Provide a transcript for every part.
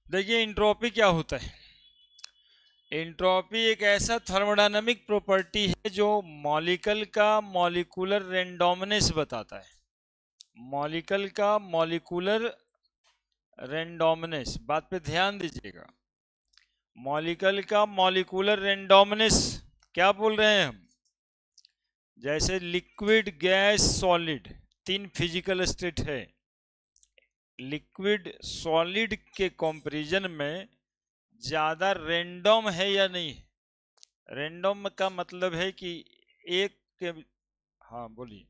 देखिए इंट्रोपी क्या होता है। एंट्रोपी एक ऐसा थर्मोडायनामिक प्रॉपर्टी है जो मॉलिक्यूल का मॉलिक्यूलर रेंडोमनेस बताता है। मॉलिक्यूल का मॉलिक्यूलर रेंडोमनेस, बात पे ध्यान दीजिएगा। मॉलिक्यूल का मॉलिक्यूलर रेंडोमनेस क्या बोल रहे हैं हम? जैसे लिक्विड, गैस, सॉलिड, तीन फिजिकल स्टेट है। लिक्विड सॉलिड के कंपैरिजन में ज्यादा रेंडम है या नहीं? रेंडम का मतलब है कि एक के, हाँ बोलिए।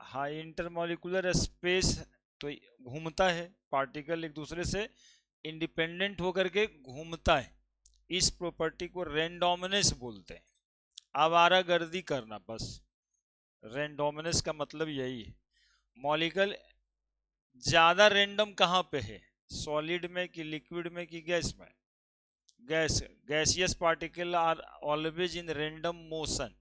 हाँ, इंटरमॉलिक्यूलर स्पेस तो घूमता है, पार्टिकल एक दूसरे से इंडिपेंडेंट होकर के घूमता है। इस प्रॉपर्टी को रेंडोमिनेस बोलते हैं। आवारागर्दी करना, बस। रेंडोमिनेस का मतलब यही है। मॉलिक्यूल ज्यादा रेंडम कहाँ पे है? सॉलिड में कि लिक्विड में कि गैस में? Gas. Gaseous particle are always in random motion.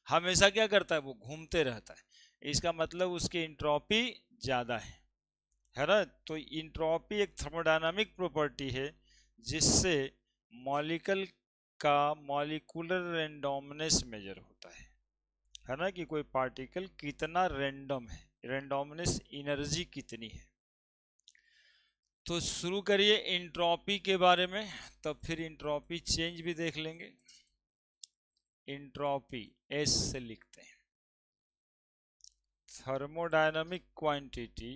हमेशा क्या करता है? वो घूमते रहता है। इसका मतलब उसकी इंट्रोपी ज्यादा है ना? तो इंट्रोपी एक थर्मोडायनामिक प्रॉपर्टी है जिससे मॉलिक्यूल का मॉलिक्यूलर रेंडोमनेस मेजर होता है ना, कि कोई पार्टिकल कितना रेंडम है, रेंडोमनेस एनर्जी कितनी है। तो शुरू करिए इंट्रोपी के बारे में, तब फिर इंट्रोपी चेंज भी देख लेंगे। इंट्रोपी एस से लिखते हैं। Thermodynamic quantity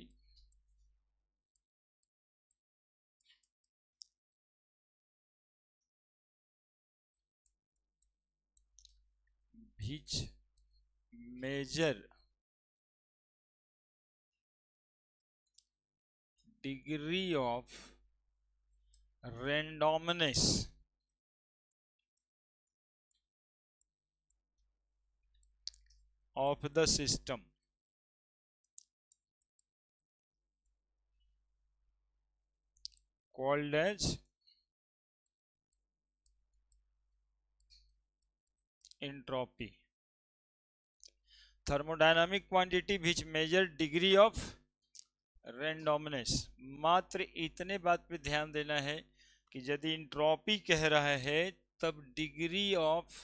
which measure degree of randomness of the system called as entropy. Thermodynamic quantity which measure degree of randomness। मात्र इतने बात पे ध्यान देना है कि यदि इंट्रोपी कह रहा है तब डिग्री ऑफ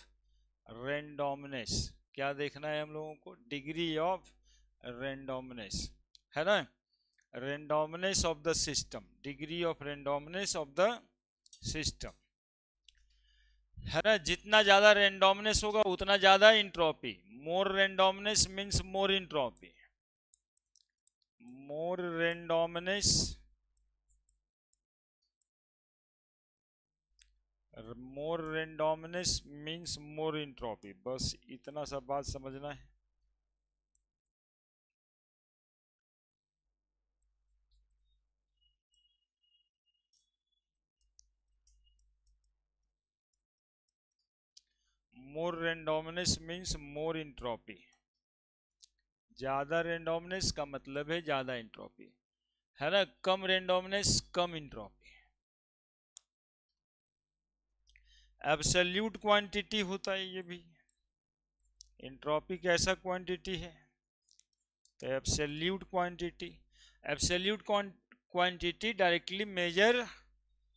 रेंडोमनेस क्या देखना है हम लोगों को? डिग्री ऑफ रेंडोमनेस, है ना? Randomness of the system, degree of randomness of the system, है ना? जितना ज्यादा रेंडोमनेस होगा उतना ज्यादा entropy. More randomness means more entropy. More randomness, more randomness means more entropy. बस इतना सा बात समझना है। More randomness means more entropy. ज्यादा रेंडोमनेस का मतलब है ज्यादा इंट्रोपी, है ना? कम रेंडोमनेस कम इंट्रोपी। एब्सोल्यूट क्वांटिटी होता है ये भी। इंट्रोपी कैसा क्वांटिटी है? तो absolute quantity. Absolute quantity directly measure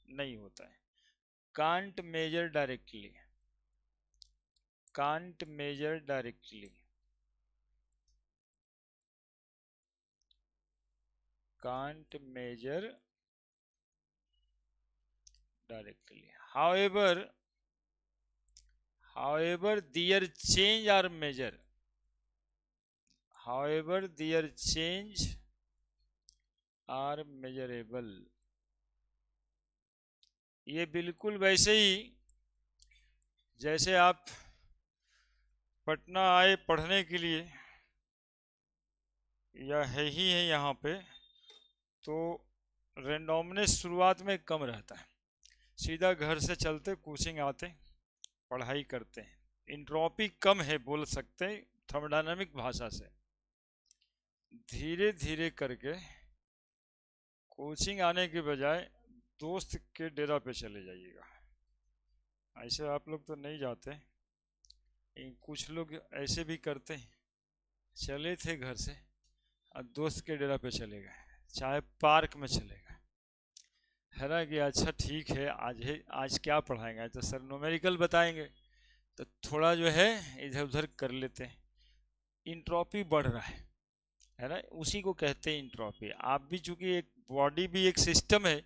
नहीं होता है। Can't measure directly, can't measure directly, can't measure directly. however however their change are measure, however their change are measurable। ये बिल्कुल वैसे ही जैसे आप पटना आए पढ़ने के लिए या है ही है यहाँ पे, तो रेंडोमनेस शुरुआत में कम रहता है। सीधा घर से चलते कोचिंग आते, पढ़ाई करते हैं। इंट्रोपी कम है बोल सकते हैं थर्मोडायनामिक भाषा से। धीरे धीरे करके कोचिंग आने के बजाय दोस्त के डेरा पे चले जाइएगा। ऐसे आप लोग तो नहीं जाते, कुछ लोग ऐसे भी करते हैं। चले थे घर से और दोस्त के डेरा पे चले गए, चाहे पार्क में चले गए, है ना कि अच्छा ठीक है, आज क्या पढ़ाएंगे, आज तो सर न्यूमेरिकल बताएंगे, तो थोड़ा जो है इधर उधर कर लेते हैं। इंट्रोपी बढ़ रहा है ना, उसी को कहते हैं इंट्रोपी। आप भी चूंकि एक बॉडी भी एक सिस्टम है,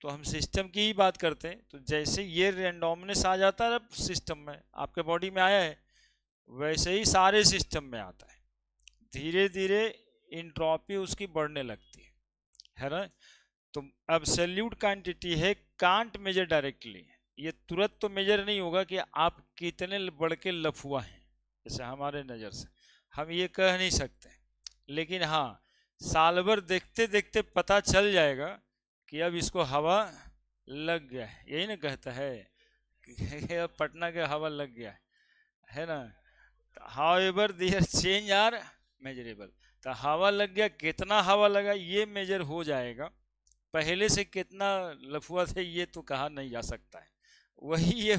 तो हम सिस्टम की ही बात करते हैं। तो जैसे ये रेंडोमनेस आ जाता है सिस्टम में, आपके बॉडी में आया है, वैसे ही सारे सिस्टम में आता है। धीरे धीरे इंट्रोपी उसकी बढ़ने लगती है ना। तो एब्सोल्यूट क्वांटिटी है, कांट मेजर डायरेक्टली। ये तुरंत तो मेजर नहीं होगा कि आप कितने बढ़ के लफुआ हैं, जैसे हमारे नज़र से हम ये कह नहीं सकते, लेकिन हाँ, साल भर देखते देखते पता चल जाएगा कि अब इसको हवा लग गया है। यही ना कहता है कि अब पटना के हवा लग गया है ना। However their change are measurable. तो हवा लग गया, कितना हवा लगा ये मेजर हो जाएगा, पहले से कितना लफुआ थे ये तो कहा नहीं जा सकता है। वही ये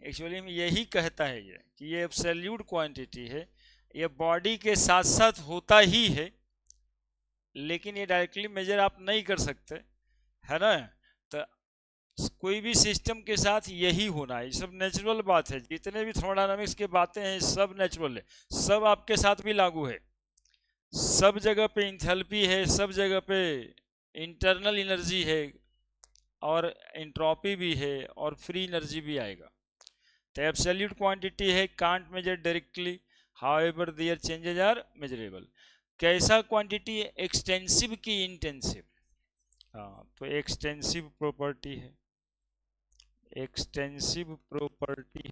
एक्चुअली में यही कहता है ये कि ये एब्सोल्यूट क्वांटिटी है, ये बॉडी के साथ साथ होता ही है, लेकिन ये डायरेक्टली मेजर आप नहीं कर सकते, है ना। तो कोई भी सिस्टम के साथ यही होना है, ये सब नेचुरल बात है। जितने भी थर्मोडायनामिक्स की बातें हैं सब नेचुरल है, सब आपके साथ भी लागू है। सब जगह पे इंथैल्पी है, सब जगह पे इंटरनल एनर्जी है, और एंट्रोपी भी है, और फ्री एनर्जी भी आएगा। तो एब्सोल्यूट क्वांटिटी है, can't measure directly, however their changes are measurable. कैसा क्वांटिटी है? एक्सटेंसिव की इंटेंसिव। हाँ, तो एक्सटेंसिव प्रॉपर्टी है, एक्सटेंसिव प्रॉपर्टी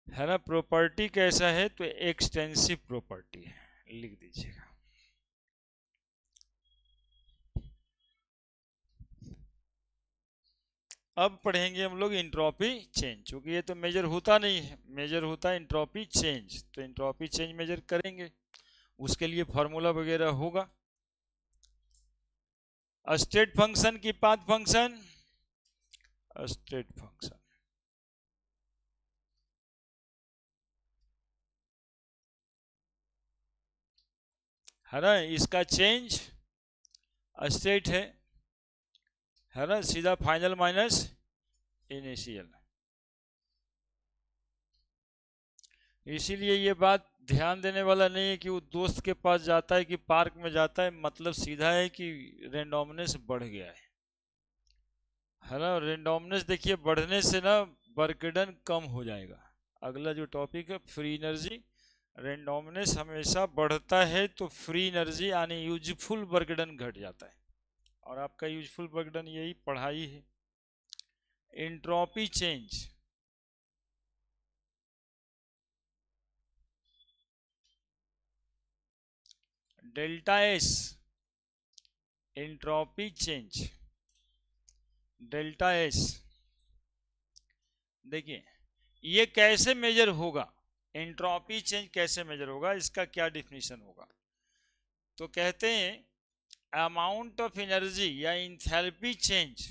है ना। प्रॉपर्टी कैसा है? तो एक्सटेंसिव प्रॉपर्टी है, लिख दीजिएगा। अब पढ़ेंगे हम लोग इंट्रोपी चेंज, क्योंकि ये तो मेजर होता नहीं है, मेजर होता है इंट्रोपी चेंज। तो इंट्रोपी चेंज मेजर करेंगे, उसके लिए फॉर्मूला वगैरह होगा। स्टेट फंक्शन की पाथ फंक्शन, स्टेट फंक्शन है ना, इसका चेंज स्टेट है ना, सीधा फाइनल माइनस इनिशियल। इसीलिए ये बात ध्यान देने वाला नहीं है कि वो दोस्त के पास जाता है कि पार्क में जाता है, मतलब सीधा है कि रेंडोमनेस बढ़ गया है ना। रेंडोमनेस देखिए बढ़ने से ना बर्कडन कम हो जाएगा। अगला जो टॉपिक है फ्री एनर्जी, रेंडोमनेस हमेशा बढ़ता है तो फ्री एनर्जी यानी यूजफुल बर्कडन घट जाता है, और आपका यूजफुल बर्कडन यही पढ़ाई है। Entropy change, delta S entropy change, delta S. देखिए ये कैसे मेजर होगा, एंट्रोपी चेंज कैसे मेजर होगा, इसका क्या डिफिनीशन होगा। तो कहते हैं अमाउंट ऑफ एनर्जी या enthalpy change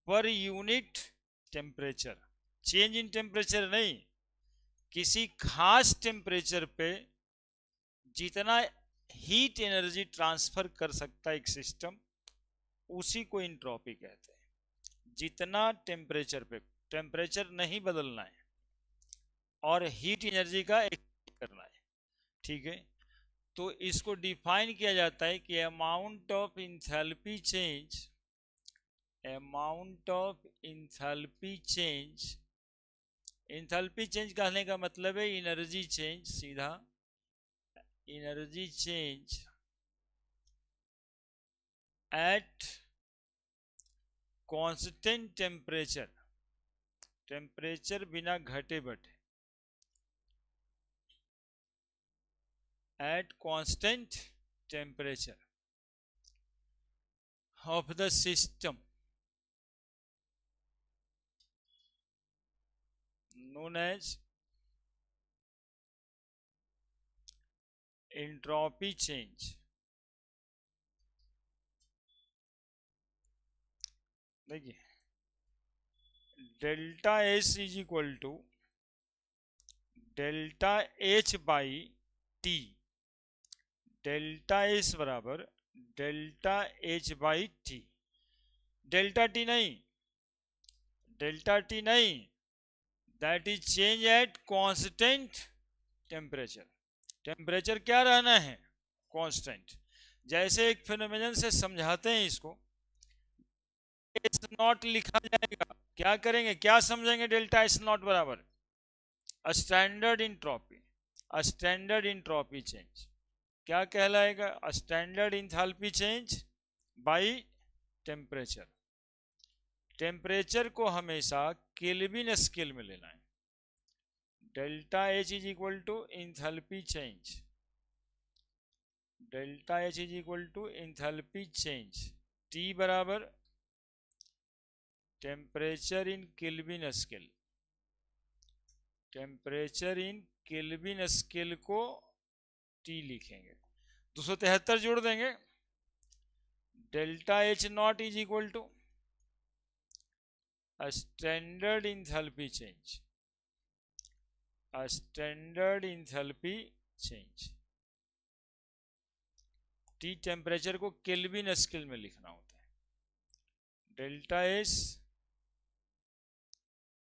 per unit temperature. Change in temperature नहीं, किसी खास टेम्परेचर पे जितना हीट एनर्जी ट्रांसफर कर सकता है एक सिस्टम, उसी को इंट्रोपी कहते हैं। जितना टेम्परेचर पे, टेम्परेचर नहीं बदलना है और हीट एनर्जी का करना है, ठीक है। तो इसको डिफाइन किया जाता है कि amount of enthalpy change, amount of enthalpy change, enthalpy change कहने का मतलब है एनर्जी चेंज, सीधा energy change at constant temperature, temperature बिना घटे बढ़े, at constant temperature of the system known as entropy change। देखिए delta S is equal to delta H by T. Delta S बराबर delta H by T, delta T नहीं, delta T नहीं, that is change at constant temperature. Temperature क्या रहना है? Constant. जैसे एक phenomenon से समझाते हैं इसको, एस नॉट लिखा जाएगा, क्या करेंगे, क्या समझेंगे? डेल्टा एस नॉट बराबर standard entropy, standard entropy change. क्या कहलाएगा? Standard enthalpy change by temperature. Temperature को हमेशा केल्विन स्केल में लेना है। Delta H is equal to enthalpy change, delta H is equal to enthalpy change, T बराबर temperature in kelvin scale, temperature in kelvin scale को T लिखेंगे, 273 जोड़ देंगे। Delta H not is equal to standard enthalpy change, standard enthalpy change. T temperature को kelvin scale में लिखना होता है। Delta S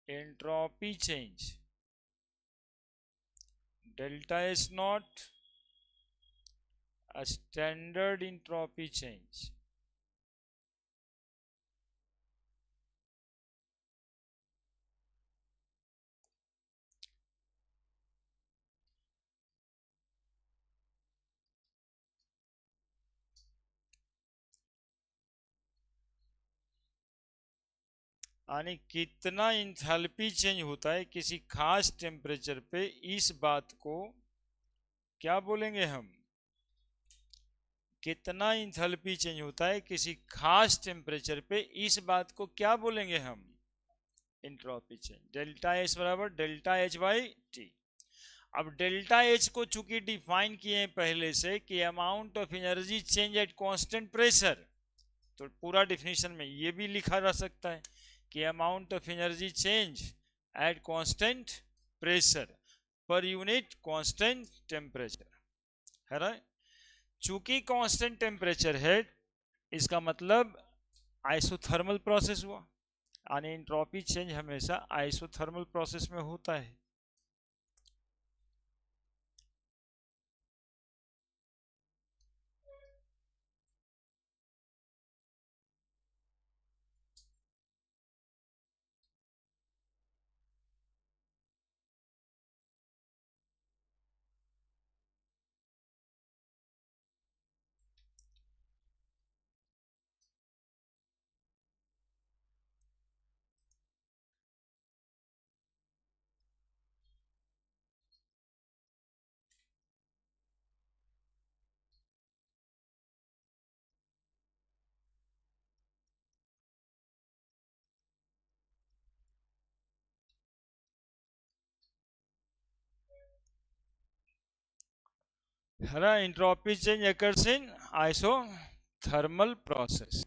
entropy change, delta S not standard entropy change. यानी कितना इंथैल्पी चेंज होता है किसी खास टेम्परेचर पे, इस बात को क्या बोलेंगे हम? कितना इंथैल्पी चेंज होता है किसी खास टेम्परेचर पे, इस बात को क्या बोलेंगे हम? Entropy change. डेल्टा एच बराबर डेल्टा एच बाई टी। अब डेल्टा एच को चूंकि डिफाइन किए हैं पहले से कि amount of energy change at constant pressure, तो पूरा डिफिनीशन में ये भी लिखा जा सकता है कि amount of energy change at constant pressure per unit constant temperature है ना। चूंकि कांस्टेंट टेम्परेचर है, इसका मतलब आइसोथर्मल प्रोसेस हुआ, यानी एंट्रोपी चेंज हमेशा आइसोथर्मल प्रोसेस में होता है। है ना, entropy change occurs in isothermal process।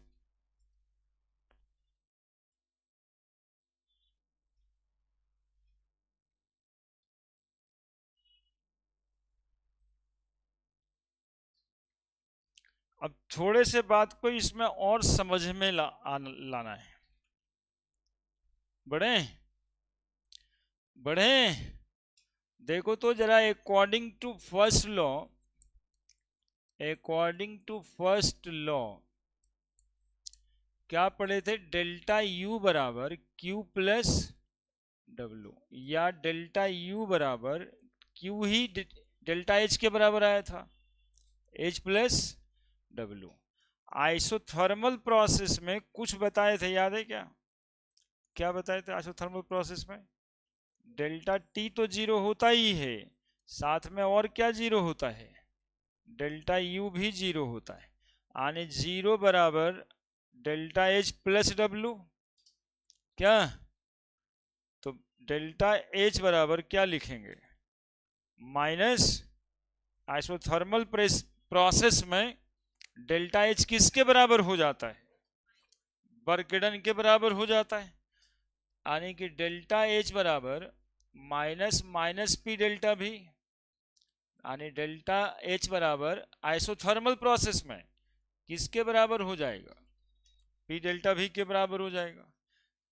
अब थोड़े से बात को इसमें और समझ में लाना है। बढ़े बढ़े देखो तो जरा, according to first law, according to first law क्या पढ़े थे? डेल्टा यू बराबर क्यू प्लस डब्ल्यू, या डेल्टा यू बराबर क्यू ही डेल्टा एच के बराबर आया था, H plus W. Isothermal process में कुछ बताए थे, याद है क्या? क्या बताए थे आइसोथर्मल प्रोसेस में? डेल्टा टी तो जीरो होता ही है, साथ में और क्या जीरो होता है? डेल्टा यू भी जीरो होता है, यानी जीरो बराबर डेल्टा एच प्लस डब्ल्यू। क्या? तो डेल्टा एच बराबर क्या लिखेंगे? माइनस आइसोथर्मल प्रोसेस में डेल्टा एच किसके बराबर हो जाता है? बर्कडन के बराबर हो जाता है, यानी कि डेल्टा एच बराबर माइनस माइनस पी डेल्टा भी, यानी डेल्टा एच बराबर आइसोथर्मल प्रोसेस में किसके बराबर हो जाएगा? पी डेल्टा भी के बराबर हो जाएगा।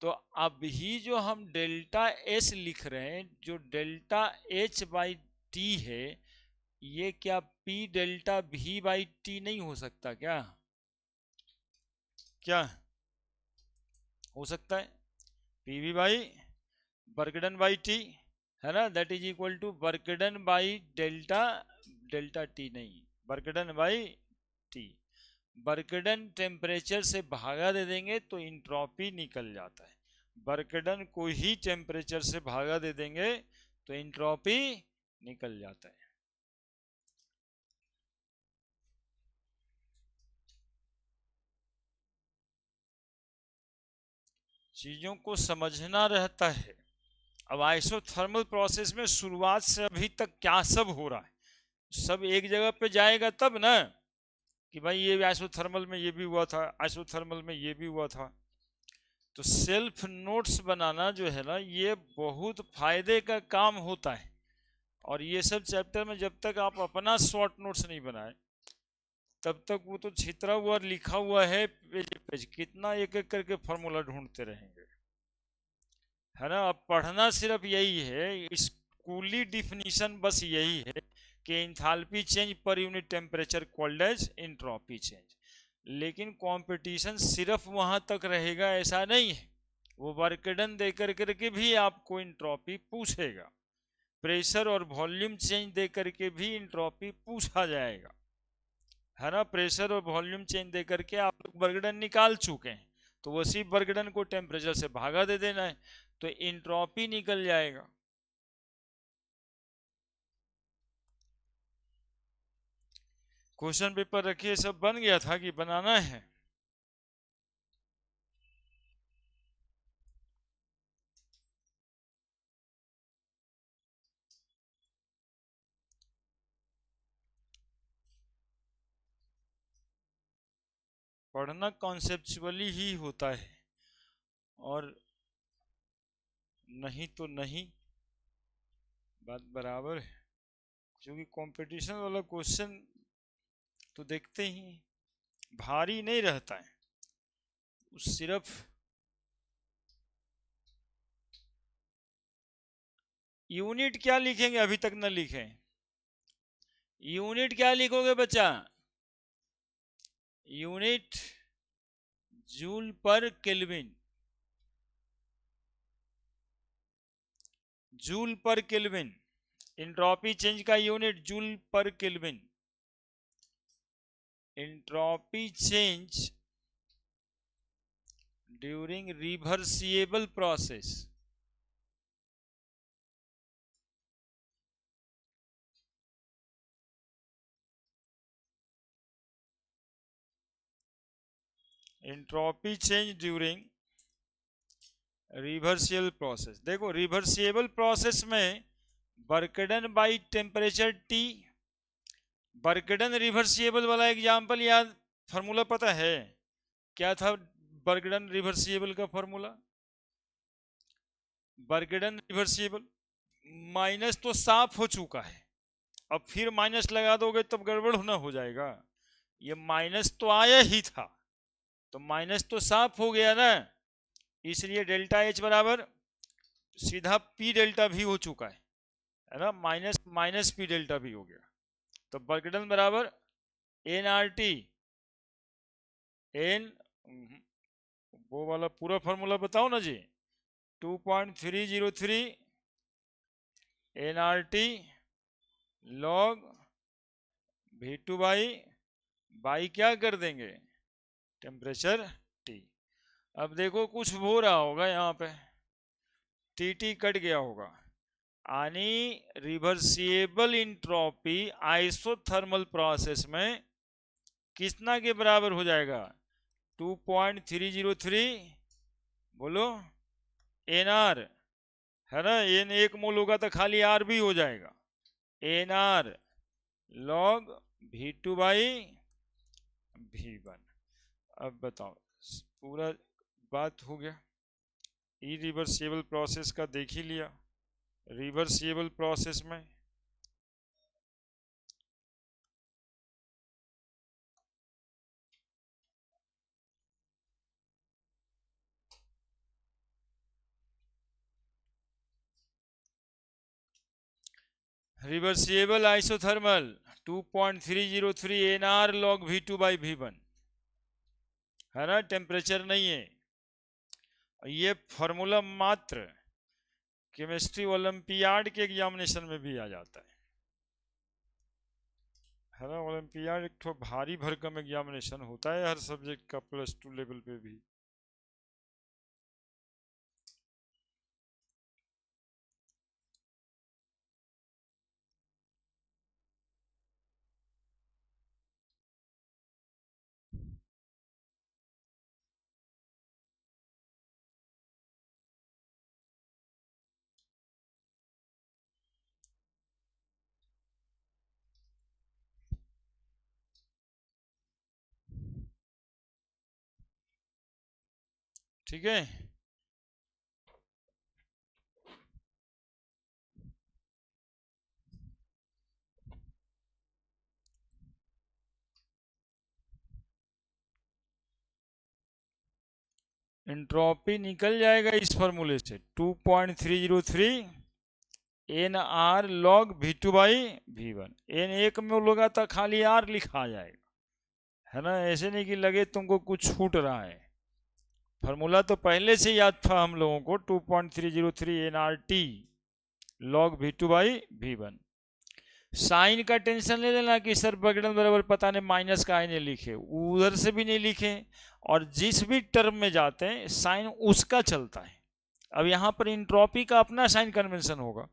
तो अभी जो हम डेल्टा एस लिख रहे हैं, जो डेल्टा एच बाई टी है, ये क्या पी डेल्टा भी बाई टी नहीं हो सकता क्या? क्या हो सकता है? P V by work done by T, है ना, that is equal to work done by delta, delta T नहीं, work done by T. Work done temperature से भागा दे देंगे तो इंट्रोपी निकल जाता है। वर्क डन को ही टेम्परेचर से भागा दे देंगे तो इंट्रोपी निकल जाता है। चीजों को समझना रहता है। अब आइसोथर्मल प्रोसेस में शुरुआत से अभी तक क्या सब हो रहा है, सब एक जगह पे जाएगा तब ना कि भाई ये आइसोथर्मल में ये भी हुआ था, आइसोथर्मल में ये भी हुआ था। तो सेल्फ नोट्स बनाना जो है ना, ये बहुत फायदे का काम होता है। और ये सब चैप्टर में जब तक आप अपना शॉर्ट नोट्स नहीं बनाए, तब तक वो तो छितरा हुआ लिखा हुआ है पेज पेज, कितना एक एक करके फॉर्मूला ढूंढते रहेंगे, है ना। अब पढ़ना सिर्फ यही है, स्कूली डिफिनीशन बस यही है कि enthalpy change per unit temperature called as entropy change. लेकिन कंपटीशन सिर्फ वहां तक रहेगा ऐसा नहीं है, वो वर्क डन दे करके भी आपको एंट्रोपी पूछेगा, प्रेशर और वॉल्यूम चेंज दे करके भी एंट्रोपी पूछा जाएगा, है ना। प्रेशर और वॉल्यूम चेंज दे करके आप लोग वर्क डन निकाल चुके हैं, तो उसी वर्क डन को टेम्परेचर से भागा दे देना है तो एंट्रोपी निकल जाएगा। क्वेश्चन पेपर रखिए, सब बन गया था कि बनाना है? पढ़ना कॉन्सेप्चुअली ही होता है, और नहीं तो नहीं, बात बराबर है। क्योंकि कंपटीशन वाला क्वेश्चन तो देखते ही भारी नहीं रहता है, सिर्फ यूनिट क्या लिखेंगे, अभी तक न लिखे। यूनिट क्या लिखोगे बच्चा? Unit joule per kelvin, joule per kelvin. Entropy change का unit joule per kelvin. Entropy change during reversible process, entropy change during reversible process. देखो रिवर्सिबल प्रोसेस में work done by temperature T, work done reversible वाला example याद, formula पता है क्या था? Work done reversible का formula, work done reversible, minus तो साफ हो चुका है, अब फिर माइनस लगा दोगे तब गड़बड़ होना हो जाएगा। ये माइनस तो आया ही था, तो माइनस तो साफ हो गया ना, इसलिए डेल्टा एच बराबर सीधा पी डेल्टा भी हो चुका है ना, माइनस माइनस पी डेल्टा भी हो गया। तो वर्क डन बराबर एन आर टी, एन, वो वाला पूरा फॉर्मूला बताओ ना जी, 2.303 N R T log V two by क्या कर देंगे, टेम्परेचर टी। अब देखो कुछ हो रहा होगा यहाँ पे, टी टी कट गया होगा, यानी रिवर्सिबल इंट्रोपी आइसोथर्मल प्रोसेस में कितना के बराबर हो जाएगा? 2.303, बोलो, एन आर, है ना, एन एक मोल होगा तो खाली आर भी हो जाएगा, N R log V two by V one. अब बताओ, पूरा बात हो गया। इरिवर्सिबल प्रोसेस का देख ही लिया, रिवर्सिबल प्रोसेस में reversible isothermal 2.303 NR log V2/V1 है ना, टेम्परेचर नहीं है। ये फॉर्मूला मात्र केमिस्ट्री ओलंपियाड के एग्जामिनेशन में भी आ जाता है ना। ओलंपियाड एक तो भारी भरकम एग्जामिनेशन होता है हर सब्जेक्ट का, +2 लेवल पे भी। ठीक है, एंट्रोपी निकल जाएगा इस फॉर्मूले से 2.303 NR log V2/V1। N एक में लोगा तो खाली R लिखा जाएगा, है ना। ऐसे नहीं कि लगे तुमको कुछ छूट रहा है। फॉर्मूला तो पहले से याद था हम लोगों को, 2.303 NRT log V2/V1। साइन का टेंशन ले लेना कि सर बगड़न बराबर पता नहीं माइनस का नहीं लिखे, उधर से भी नहीं लिखे, और जिस भी टर्म में जाते हैं साइन उसका चलता है। अब यहाँ पर इंट्रोपी का अपना साइन कन्वेंशन होगा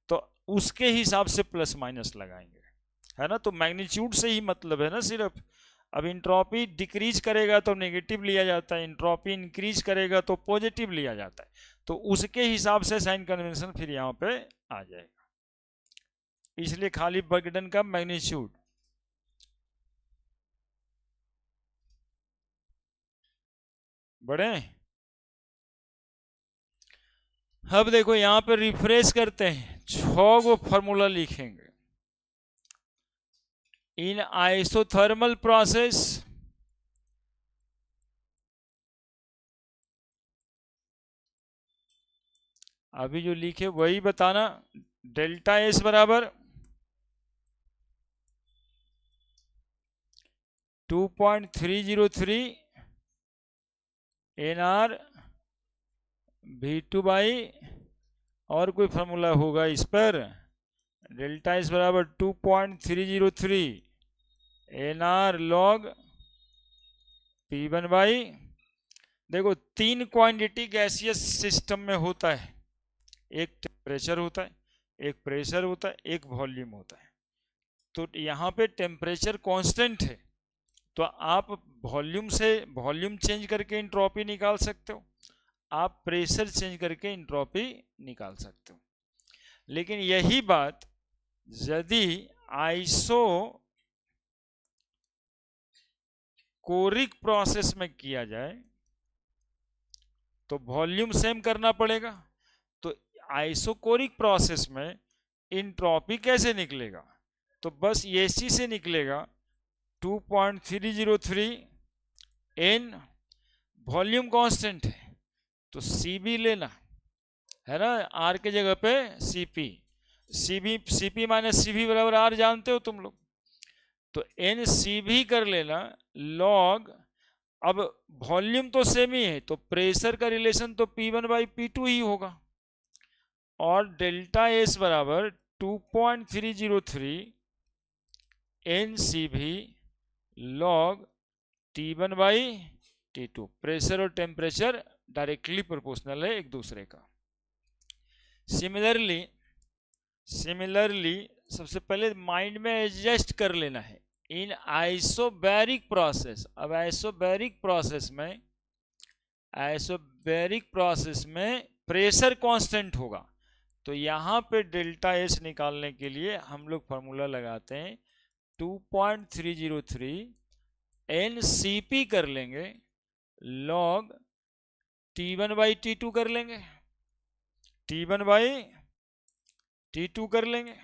तो उसके हिसाब से प्लस माइनस लगाएंगे, है ना। तो मैग्नीट्यूड से ही मतलब है ना सिर्फ। अब इंट्रोपी डिक्रीज करेगा तो नेगेटिव लिया जाता है, इंट्रोपी इंक्रीज करेगा तो पॉजिटिव लिया जाता है। तो उसके हिसाब से साइन कन्वेंशन फिर यहाँ पे आ जाएगा, इसलिए खाली बर्गडन का मैग्नीट्यूड। बड़े अब देखो यहां पे रिफ्रेश करते हैं, 6 गो फॉर्मूला लिखेंगे। इन आइसोथर्मल प्रोसेस अभी जो लिखे वही बताना। डेल्टा एस बराबर 2.303 NR V2/, और कोई फॉर्मूला होगा इस पर। डेल्टा एस बराबर 2.303 NR log P1/। देखो 3 क्वांटिटी गैसियस सिस्टम में होता है, एक टेम्परेचर होता है, एक प्रेशर होता है, एक वॉल्यूम होता है। तो यहाँ पे टेम्परेचर कांस्टेंट है तो आप वॉल्यूम चेंज करके इंट्रोपी निकाल सकते हो, आप प्रेशर चेंज करके इंट्रोपी निकाल सकते हो। लेकिन यही बात यदि आइसो कोरिक प्रोसेस में किया जाए तो वॉल्यूम सेम करना पड़ेगा। तो आइसोकोरिक प्रोसेस में इंट्रोपी कैसे निकलेगा, तो बस एसी से निकलेगा 2.303 N, वॉल्यूम कांस्टेंट है तो सीबी लेना, है ना। आर के जगह पे सीपी, सीपी माइनस सीवी बराबर आर जानते हो तुम लोग, तो एन सीबी कर लेना लॉग। अब वॉल्यूम तो सेम ही है तो प्रेशर का रिलेशन तो P1/P2 ही होगा, और डेल्टा एस बराबर 2.303 NCV log T1/T2। प्रेशर और टेम्परेचर डायरेक्टली प्रोपोर्शनल है एक दूसरे का। सिमिलरली सबसे पहले माइंड में एडजस्ट कर लेना है इन आइसोबैरिक प्रोसेस। अब आइसोबैरिक प्रोसेस में प्रेशर कांस्टेंट होगा, तो यहां पे डेल्टा एस निकालने के लिए हम लोग फॉर्मूला लगाते हैं 2.303 NCP कर लेंगे log T1/T2 कर लेंगे, T1/T2 कर लेंगे,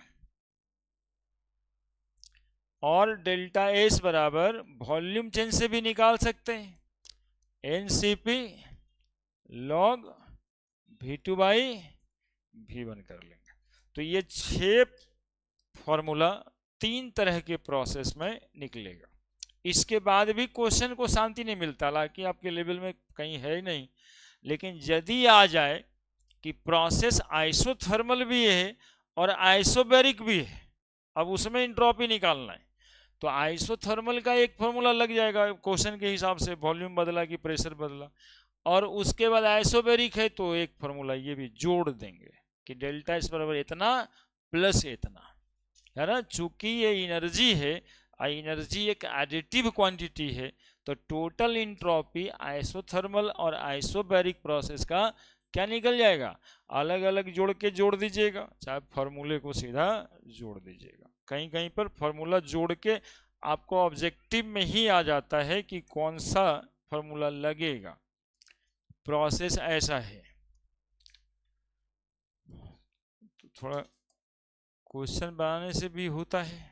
और डेल्टा एस बराबर वॉल्यूम चेंज से भी निकाल सकते हैं NCP log V2/V1 कर लेंगे। तो ये 6 फॉर्मूला 3 तरह के प्रोसेस में निकलेगा। इसके बाद भी क्वेश्चन को शांति नहीं मिलता, हालांकि आपके लेवल में कहीं है ही नहीं, लेकिन यदि आ जाए कि प्रोसेस आइसोथर्मल भी है और आइसोबैरिक भी है, अब उसमें इंट्रोपी निकालना है, तो आइसोथर्मल का एक फॉर्मूला लग जाएगा क्वेश्चन के हिसाब से, वॉल्यूम बदला कि प्रेशर बदला, और उसके बाद आइसोबैरिक है तो एक फॉर्मूला ये भी जोड़ देंगे कि डेल्टा एस बराबर इतना प्लस इतना, है ना। चूंकि ये एनर्जी है, एनर्जी एक एडिटिव क्वांटिटी है, तो टोटल इंट्रोपी आइसोथर्मल और आइसोबैरिक प्रोसेस का क्या निकल जाएगा, अलग अलग जोड़ के जोड़ दीजिएगा, चाहे फॉर्मूले को सीधा जोड़ दीजिएगा। कहीं कहीं पर फॉर्मूला जोड़ के आपको ऑब्जेक्टिव में ही आ जाता है कि कौन सा फॉर्मूला लगेगा। प्रोसेस ऐसा है। तो थोड़ा क्वेश्चन बनाने से भी होता है।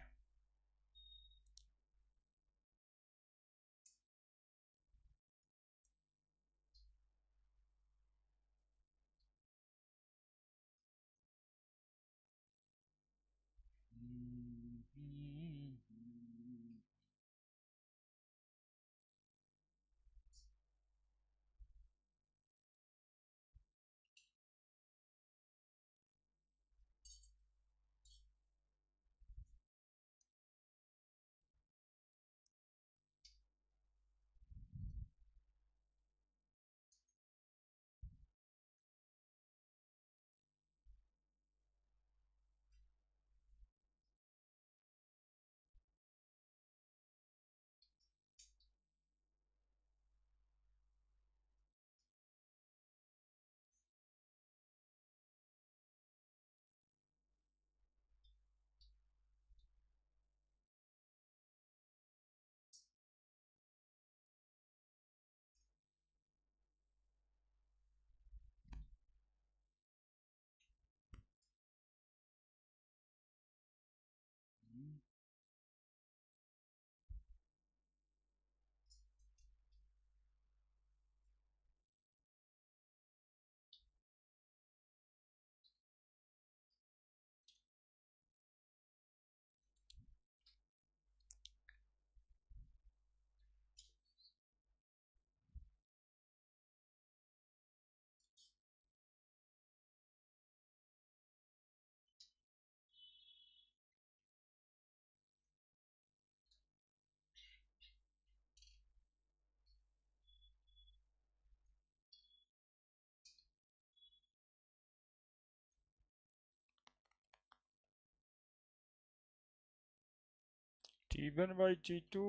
T1/T2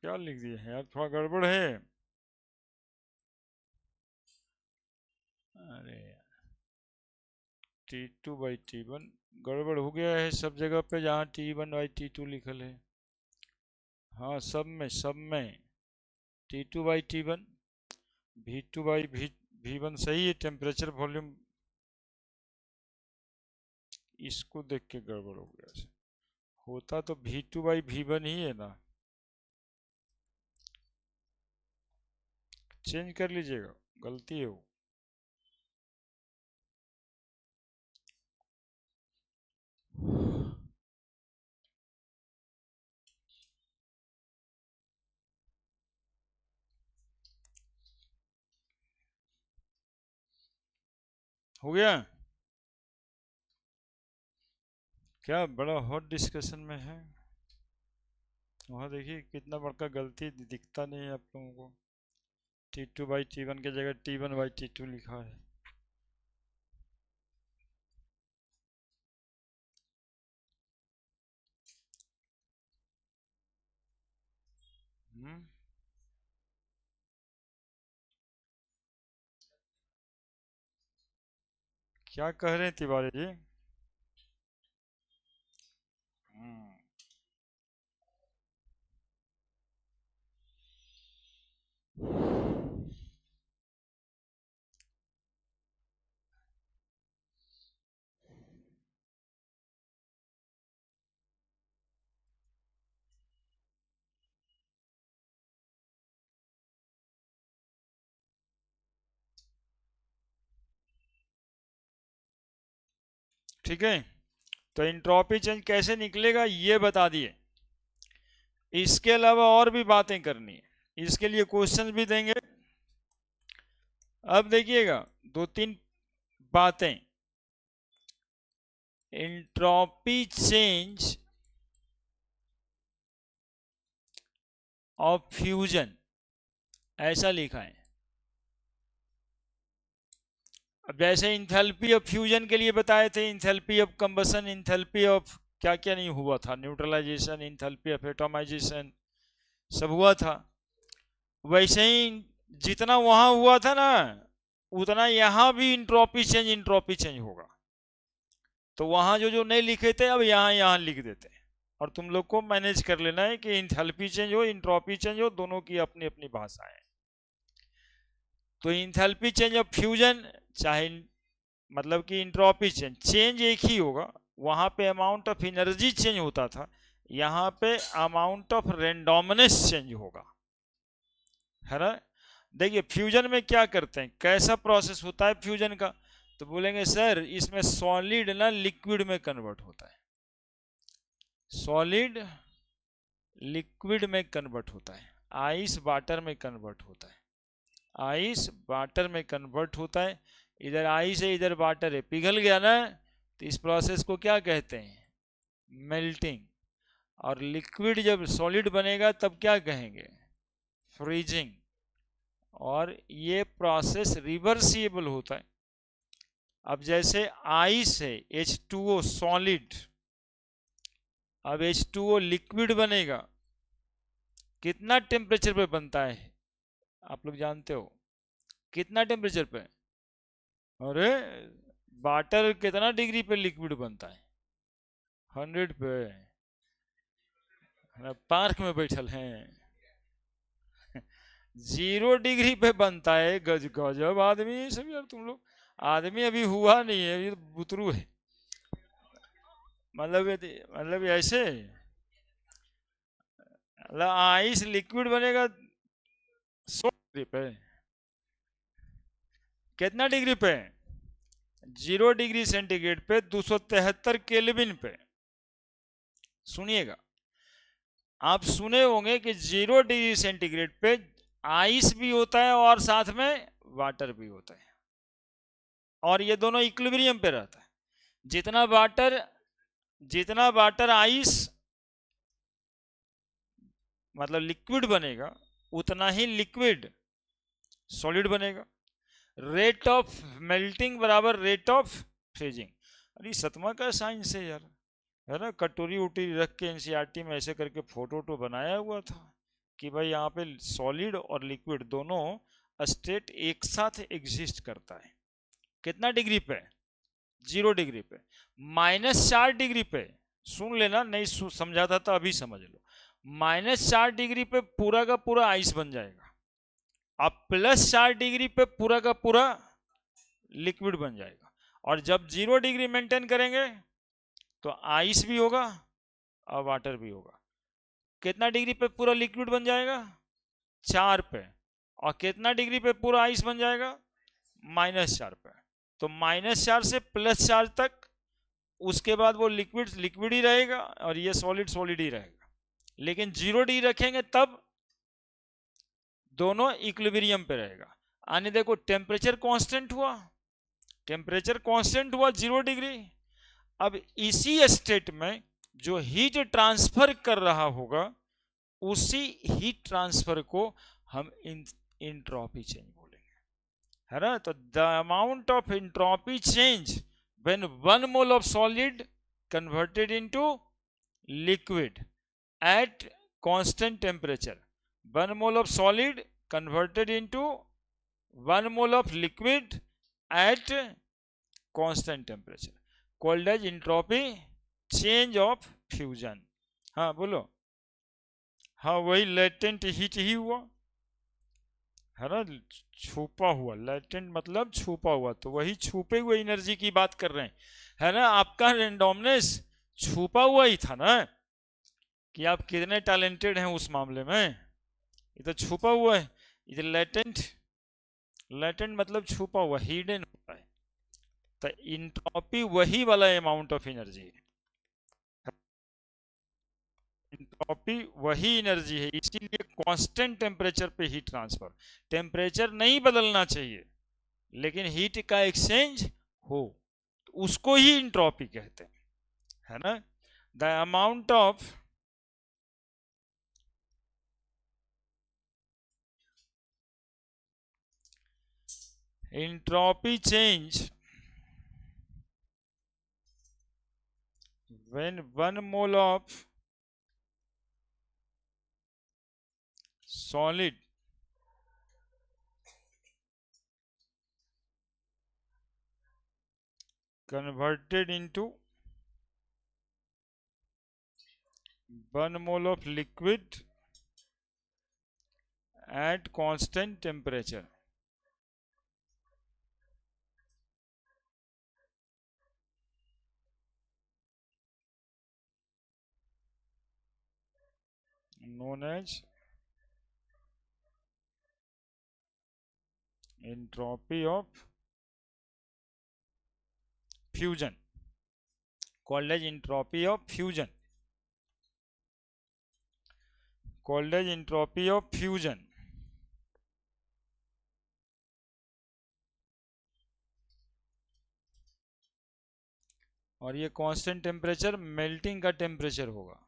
क्या लिख दिए हैं यार, थोड़ा गड़बड़ है। अरे T2/T1 गड़बड़ हो गया है सब जगह पे जहाँ T1/T2 लिखल है। हाँ सब में T2/T1, V2/V1 सही है, टेम्परेचर वॉल्यूम, इसको देख के गड़बड़ हो गया। होता तो V2/V1 ही है ना, चेंज कर लीजिएगा, गलती है वो। हो गया क्या, बड़ा हॉट डिस्कशन में है। वहाँ देखिए कितना बड़का गलती दिखता नहीं है आप लोगों को, T2/T1 की जगह T1/T2 लिखा है। हम्म, क्या कह रहे हैं तिवारी जी। हम्म, ठीक है, तो इंट्रोपी चेंज कैसे निकलेगा ये बता दिए। इसके अलावा और भी बातें करनी है, इसके लिए क्वेश्चन भी देंगे। अब देखिएगा दो तीन बातें। इंट्रोपी चेंज ऑफ फ्यूजन ऐसा लिखा है। अब जैसे इंथैल्पी ऑफ फ्यूजन के लिए बताए थे, enthalpy of combustion, enthalpy of क्या क्या नहीं हुआ था, न्यूट्रलाइजेशन, इंथैल्पी ऑफ एटॉमाइजेशन सब हुआ था। वैसे ही जितना वहां हुआ था ना, उतना यहां भी इंट्रोपी चेंज होगा। तो वहां जो जो नहीं लिखे थे अब यहाँ लिख देते हैं, और तुम लोग को मैनेज कर लेना है कि इंथैल्पी चेंज हो, इंट्रोपी चेंज हो, दोनों की अपनी अपनी भाषा है। तो इंथैल्पी चेंज ऑफ फ्यूजन चाहे मतलब कि इंट्रोपी चेंज एक ही होगा। वहां पे अमाउंट ऑफ एनर्जी चेंज होता था, यहाँ पे अमाउंट ऑफ रेंडोमनेस चेंज होगा, है ना। देखिए फ्यूजन में क्या करते हैं, कैसा प्रोसेस होता है फ्यूजन का, तो बोलेंगे सर इसमें सॉलिड ना लिक्विड में कन्वर्ट होता है, सॉलिड लिक्विड में कन्वर्ट होता है, आइस वाटर में कन्वर्ट होता है, आइस वाटर में कन्वर्ट होता है। इधर आइस है इधर वाटर है, पिघल गया ना, तो इस प्रोसेस को क्या कहते हैं, मेल्टिंग। और लिक्विड जब सॉलिड बनेगा तब क्या कहेंगे, फ्रीजिंग। और ये प्रोसेस रिवर्सिबल होता है। अब जैसे आइस है H2O सॉलिड, अब H2O लिक्विड बनेगा, कितना टेम्परेचर पे बनता है आप लोग जानते हो, कितना टेम्परेचर पे, अरे वाटर कितना डिग्री पे लिक्विड बनता है, 100 पे। पार्क में बैठल हैं 0 डिग्री पे बनता है। गजब आदमी सब यार तुम लोग, आदमी अभी हुआ नहीं है, अभी तो बुतरू है। मतलब ऐसे मतलब आइस लिक्विड बनेगा 100 डिग्री पे, कितना डिग्री पे, 0 डिग्री सेंटीग्रेड पे 273 केल्विन पे। सुनिएगा, आप सुने होंगे कि 0 डिग्री सेंटीग्रेड पे आइस भी होता है और साथ में वाटर भी होता है, और ये दोनों इक्विलिब्रियम पे रहता है। जितना वाटर आइस मतलब लिक्विड बनेगा, उतना ही लिक्विड सॉलिड बनेगा। रेट ऑफ मेल्टिंग बराबर रेट ऑफ फ्रीजिंग। अरे सतमा का साइंस है यार, है ना। कटोरी उटोरी रख के एनसीईआरटी में ऐसे करके फोटो बनाया हुआ था कि भाई यहाँ पे सॉलिड और लिक्विड दोनों स्टेट एक साथ एग्जिस्ट करता है। कितना डिग्री पे, 0 डिग्री पे। -4 डिग्री पे, सुन लेना, नहीं समझा था तो अभी समझ लो, -4 डिग्री पे पूरा का पूरा आइस बन जाएगा, अब +4 डिग्री पे पूरा का पूरा लिक्विड बन जाएगा। और जब 0 डिग्री मेंटेन करेंगे तो आइस भी होगा और वाटर भी होगा। कितना डिग्री पे पूरा लिक्विड बन जाएगा, 4 पे। और कितना डिग्री पे पूरा आइस बन जाएगा, -4 पे। तो -4 से +4 तक, उसके बाद वो लिक्विड लिक्विड ही रहेगा और ये सॉलिड सॉलिड ही रहेगा। लेकिन 0 डिग्री रखेंगे तब दोनों इक्विलिब्रियम पे रहेगा। आने देखो टेम्परेचर कांस्टेंट हुआ, टेम्परेचर कांस्टेंट हुआ 0 डिग्री। अब इसी स्टेट में जो हीट ट्रांसफर कर रहा होगा, उसी हीट ट्रांसफर को हम इंट्रोपी चेंज बोलेंगे, है ना। तो the amount of entropy change when 1 mole of solid converted into liquid at constant temperature, 1 mole of solid converted into 1 mole of liquid at constant temperature called as entropy change of fusion। हाँ बोलो, हाँ वही latent heat ही हुआ, है ना, छुपा हुआ। Latent मतलब छुपा हुआ, तो वही छुपे हुए एनर्जी की बात कर रहे हैं, है ना। आपका रेंडोमनेस छुपा हुआ ही था ना, कि आप कितने टैलेंटेड हैं उस मामले में, ये तो छुपा हुआ है। इधर लेटेंट, लेटेंट मतलब छुपा हुआ, हिडन होता है। तो इंट्रोपी वही वाला अमाउंट ऑफ एनर्जी है, एंट्रोपी वही एनर्जी है, इसीलिए कांस्टेंट टेम्परेचर पे हीट ट्रांसफर। टेम्परेचर नहीं बदलना चाहिए लेकिन हीट का एक्सचेंज हो, तो उसको ही एंट्रोपी कहते हैं, है ना। The amount of entropy change when 1 mole of solid converted into 1 mole of liquid at constant temperature. Known as entropy of fusion, called as entropy of fusion, called as entropy of fusion. और ये constant temperature melting का temperature होगा।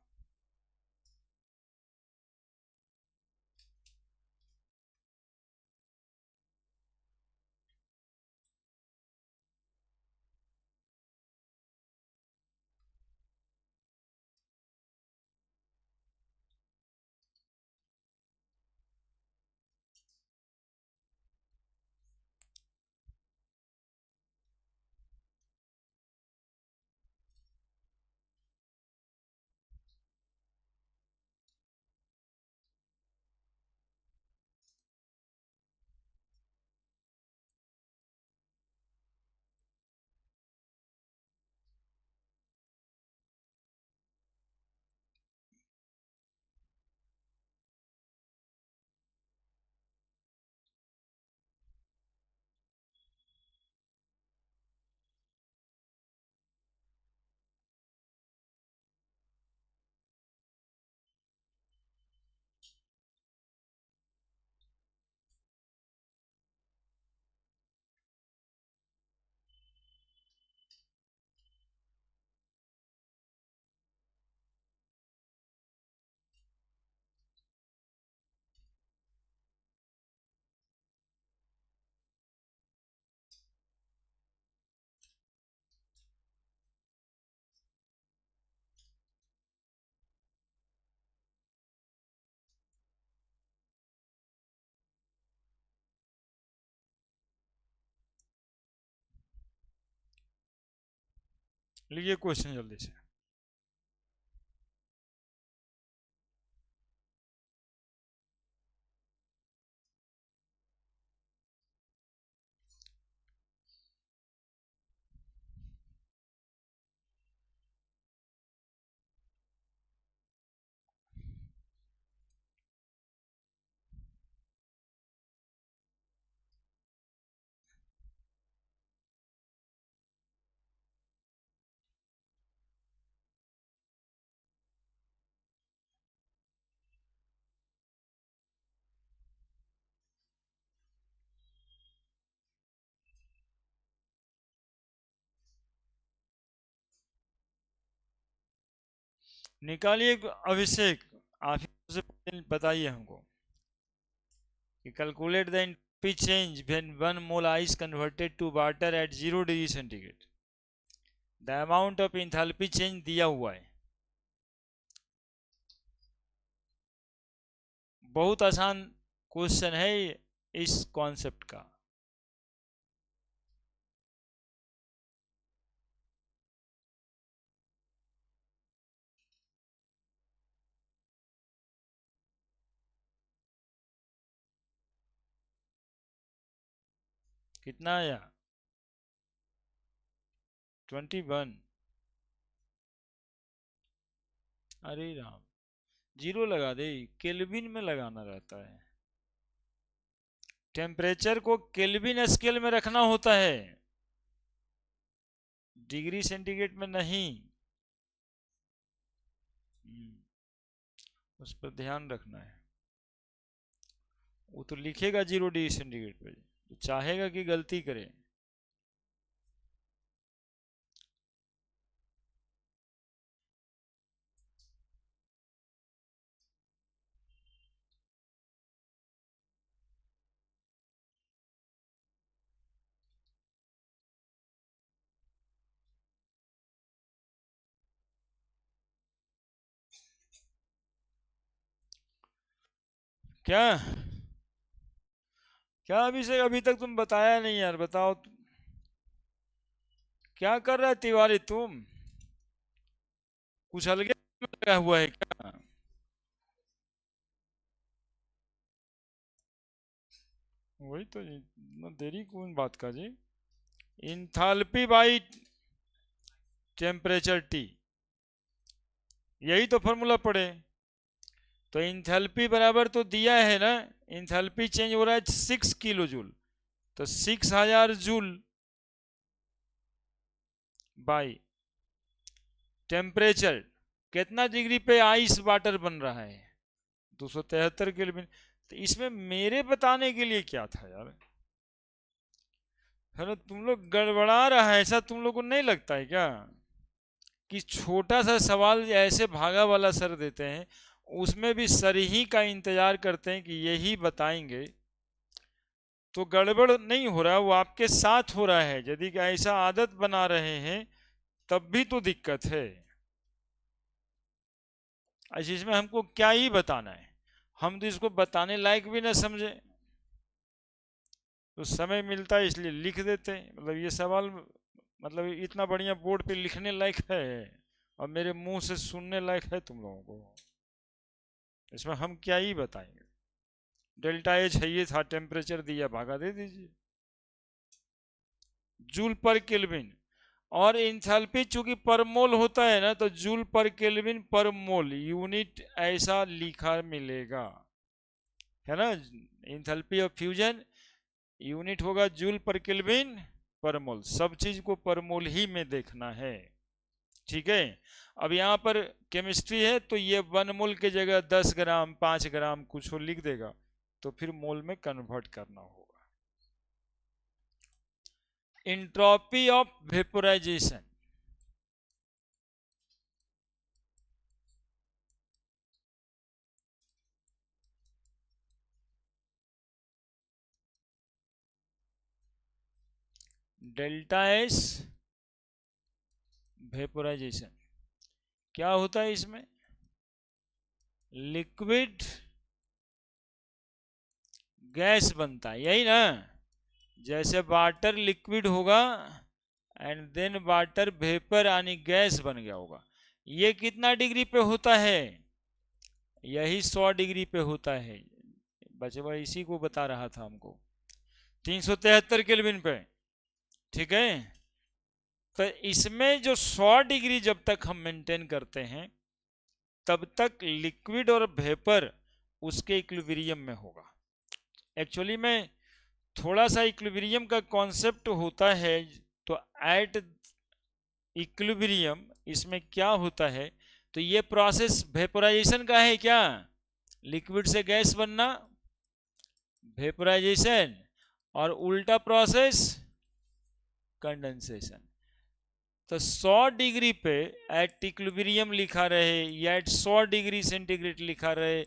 लिखिए question जल्दी से। निकालिए अभिषेक, आप ही से बताइए हमको कि calculate the entropy change when 1 mole ice converted to water at 0 degree centigrade. The amount of enthalpy change दिया हुआ है, बहुत आसान क्वेश्चन है इस कॉन्सेप्ट का। कितना आया? 21। अरे राम, जीरो लगा दे, केल्विन में लगाना रहता है। टेम्परेचर को केल्विन स्केल में रखना होता है, डिग्री सेंटीग्रेड में नहीं। उस पर ध्यान रखना है। वो तो लिखेगा 0 डिग्री सेंटीग्रेड पे, तो चाहेगा कि गलती करे। क्या क्या अभिषेक, अभी तक तुम बताया नहीं यार, बताओ क्या कर रहा है तिवारी तुम? कुछ अलग लगा हुआ है क्या? वही तो जी, इतना देरी कौन बात का जी? इंथाल्पी बाई टेम्परेचर टी, यही तो फॉर्मूला पढ़े। तो इंथैल्पी बराबर तो दिया है ना, इंथैल्पी चेंज हो रहा है 6 किलो जूल, तो 6000 जूल बाई टेम्परेचर, कितना डिग्री पे आइस वाटर बन रहा है? 273 केल्विन। तो इसमें मेरे बताने के लिए क्या था यार? है ना, तुम लोग गड़बड़ा रहा है, ऐसा तुम लोग को नहीं लगता है क्या कि छोटा सा सवाल ऐसे भागा वाला सर देते हैं, उसमें भी सर ही का इंतजार करते हैं कि यही बताएंगे? तो गड़बड़ नहीं हो रहा, वो आपके साथ हो रहा है। यदि ऐसा आदत बना रहे हैं तब भी तो दिक्कत है। अच्छा, इसमें हमको क्या ही बताना है? हम तो इसको बताने लायक भी ना समझे, तो समय मिलता है इसलिए लिख देते हैं। मतलब ये सवाल, मतलब इतना बढ़िया बोर्ड पे लिखने लायक है और मेरे मुंह से सुनने लायक है तुम लोगों को? इसमें हम क्या ही बताएंगे? डेल्टा एच है, ये था, टेम्परेचर दिया, भागा दे दीजिए। जूल पर केल्विन, और इंथैल्पी चूंकि पर मोल होता है ना, तो जूल पर केल्विन पर मोल यूनिट ऐसा लिखा मिलेगा, है ना। इंथैल्पी ऑफ फ्यूजन यूनिट होगा जूल पर केल्विन पर मोल, सब चीज को पर मोल ही में देखना है। ठीक है, अब यहाँ पर केमिस्ट्री है तो ये 1 मोल के जगह 10 ग्राम 5 ग्राम कुछ लिख देगा, तो फिर मोल में कन्वर्ट करना होगा। Entropy of vaporisation, delta S vaporisation क्या होता है इसमें? लिक्विड गैस बनता है, यही ना। जैसे वाटर लिक्विड होगा एंड देन वाटर वेपर यानी गैस बन गया होगा। ये कितना डिग्री पे होता है? यही 100 डिग्री पे होता है। बचवा इसी को बता रहा था हमको, 373 केल्विन पे। ठीक है, तो इसमें जो 100 डिग्री जब तक हम मेंटेन करते हैं तब तक लिक्विड और वेपर उसके इक्विलिब्रियम में होगा। एक्चुअली में थोड़ा सा इक्विलिब्रियम का कॉन्सेप्ट होता है, तो एट इक्विलिब्रियम इसमें क्या होता है, तो ये प्रोसेस वेपोराइजेशन का है क्या? लिक्विड से गैस बनना वेपोराइजेशन, और उल्टा प्रोसेस कंडेंसेशन। तो 100 डिग्री पे एट इक्विलिब्रियम लिखा रहे या एट 100 डिग्री सेंटीग्रेड लिखा रहे,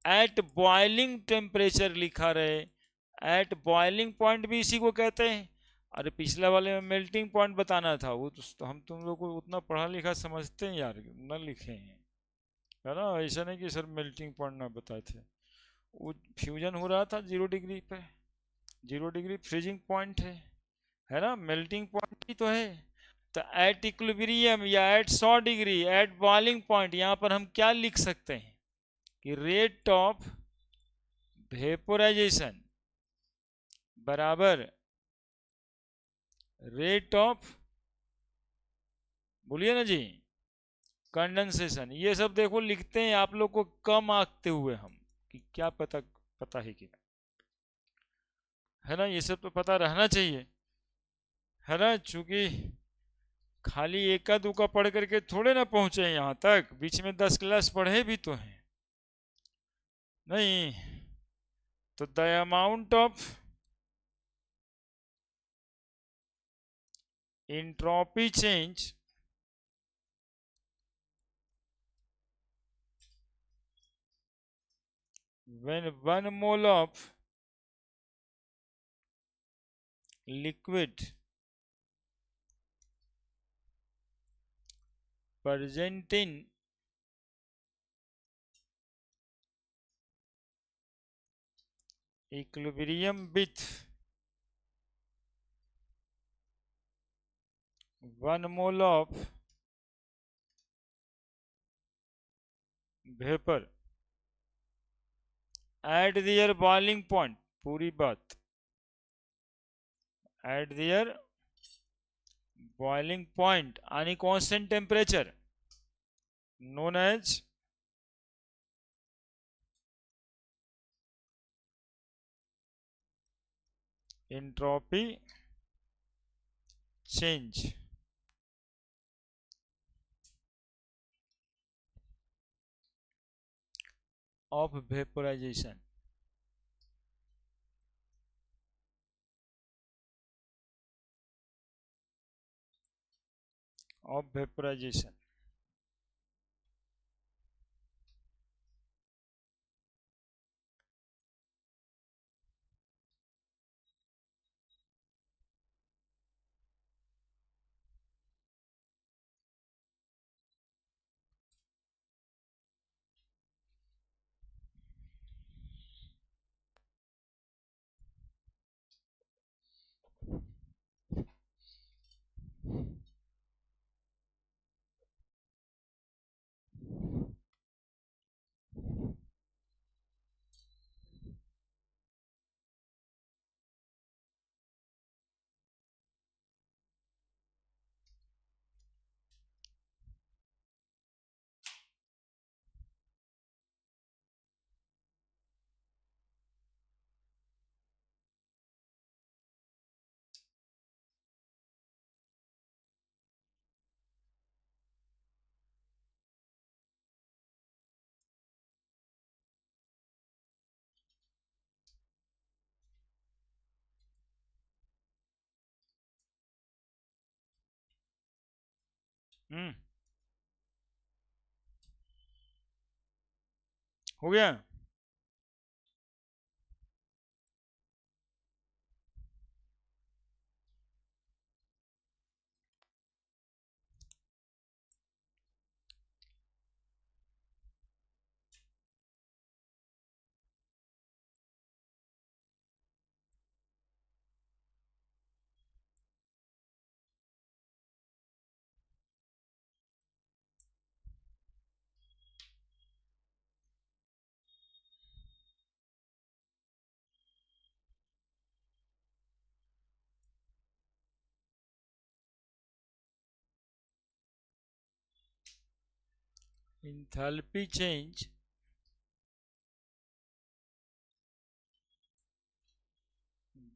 एट बॉइलिंग टेम्परेचर लिखा रहे, एट बॉइलिंग पॉइंट भी इसी को कहते हैं। अरे पिछला वाले में मेल्टिंग पॉइंट बताना था, वो तो हम तुम लोग को उतना पढ़ा लिखा समझते हैं यार, न लिखे हैं, है ना। ऐसा नहीं कि सर मेल्टिंग पॉइंट ना बताए थे, वो फ्यूजन हो रहा था 0 डिग्री पे, 0 डिग्री फ्रीजिंग पॉइंट है ना, मेल्टिंग पॉइंट ही तो है। तो एट इक्विलिब्रियम या at 100 degree at boiling point, यहां पर हम क्या लिख सकते हैं कि रेट ऑफ वेपोराइजेशन बराबर रेट ऑफ, बोलिए ना जी, कंडेंसेशन। ये सब देखो लिखते हैं आप लोग को कम आंकते हुए हम, कि क्या पता, पता है कि, है ना, ये सब तो पता रहना चाहिए, है ना। चूंकि खाली एका दुका पढ़ करके थोड़े ना पहुंचे यहाँ तक, बीच में 10 क्लास पढ़े भी तो हैं। नहीं, तो the amount of entropy change when 1 mole of liquid present in equilibrium with 1 mole of vapor at their boiling point, पूरी बात, at their boiling point आणि constant temperature known as entropy change of vaporization. Of vaporization. हो गया? Enthalpy change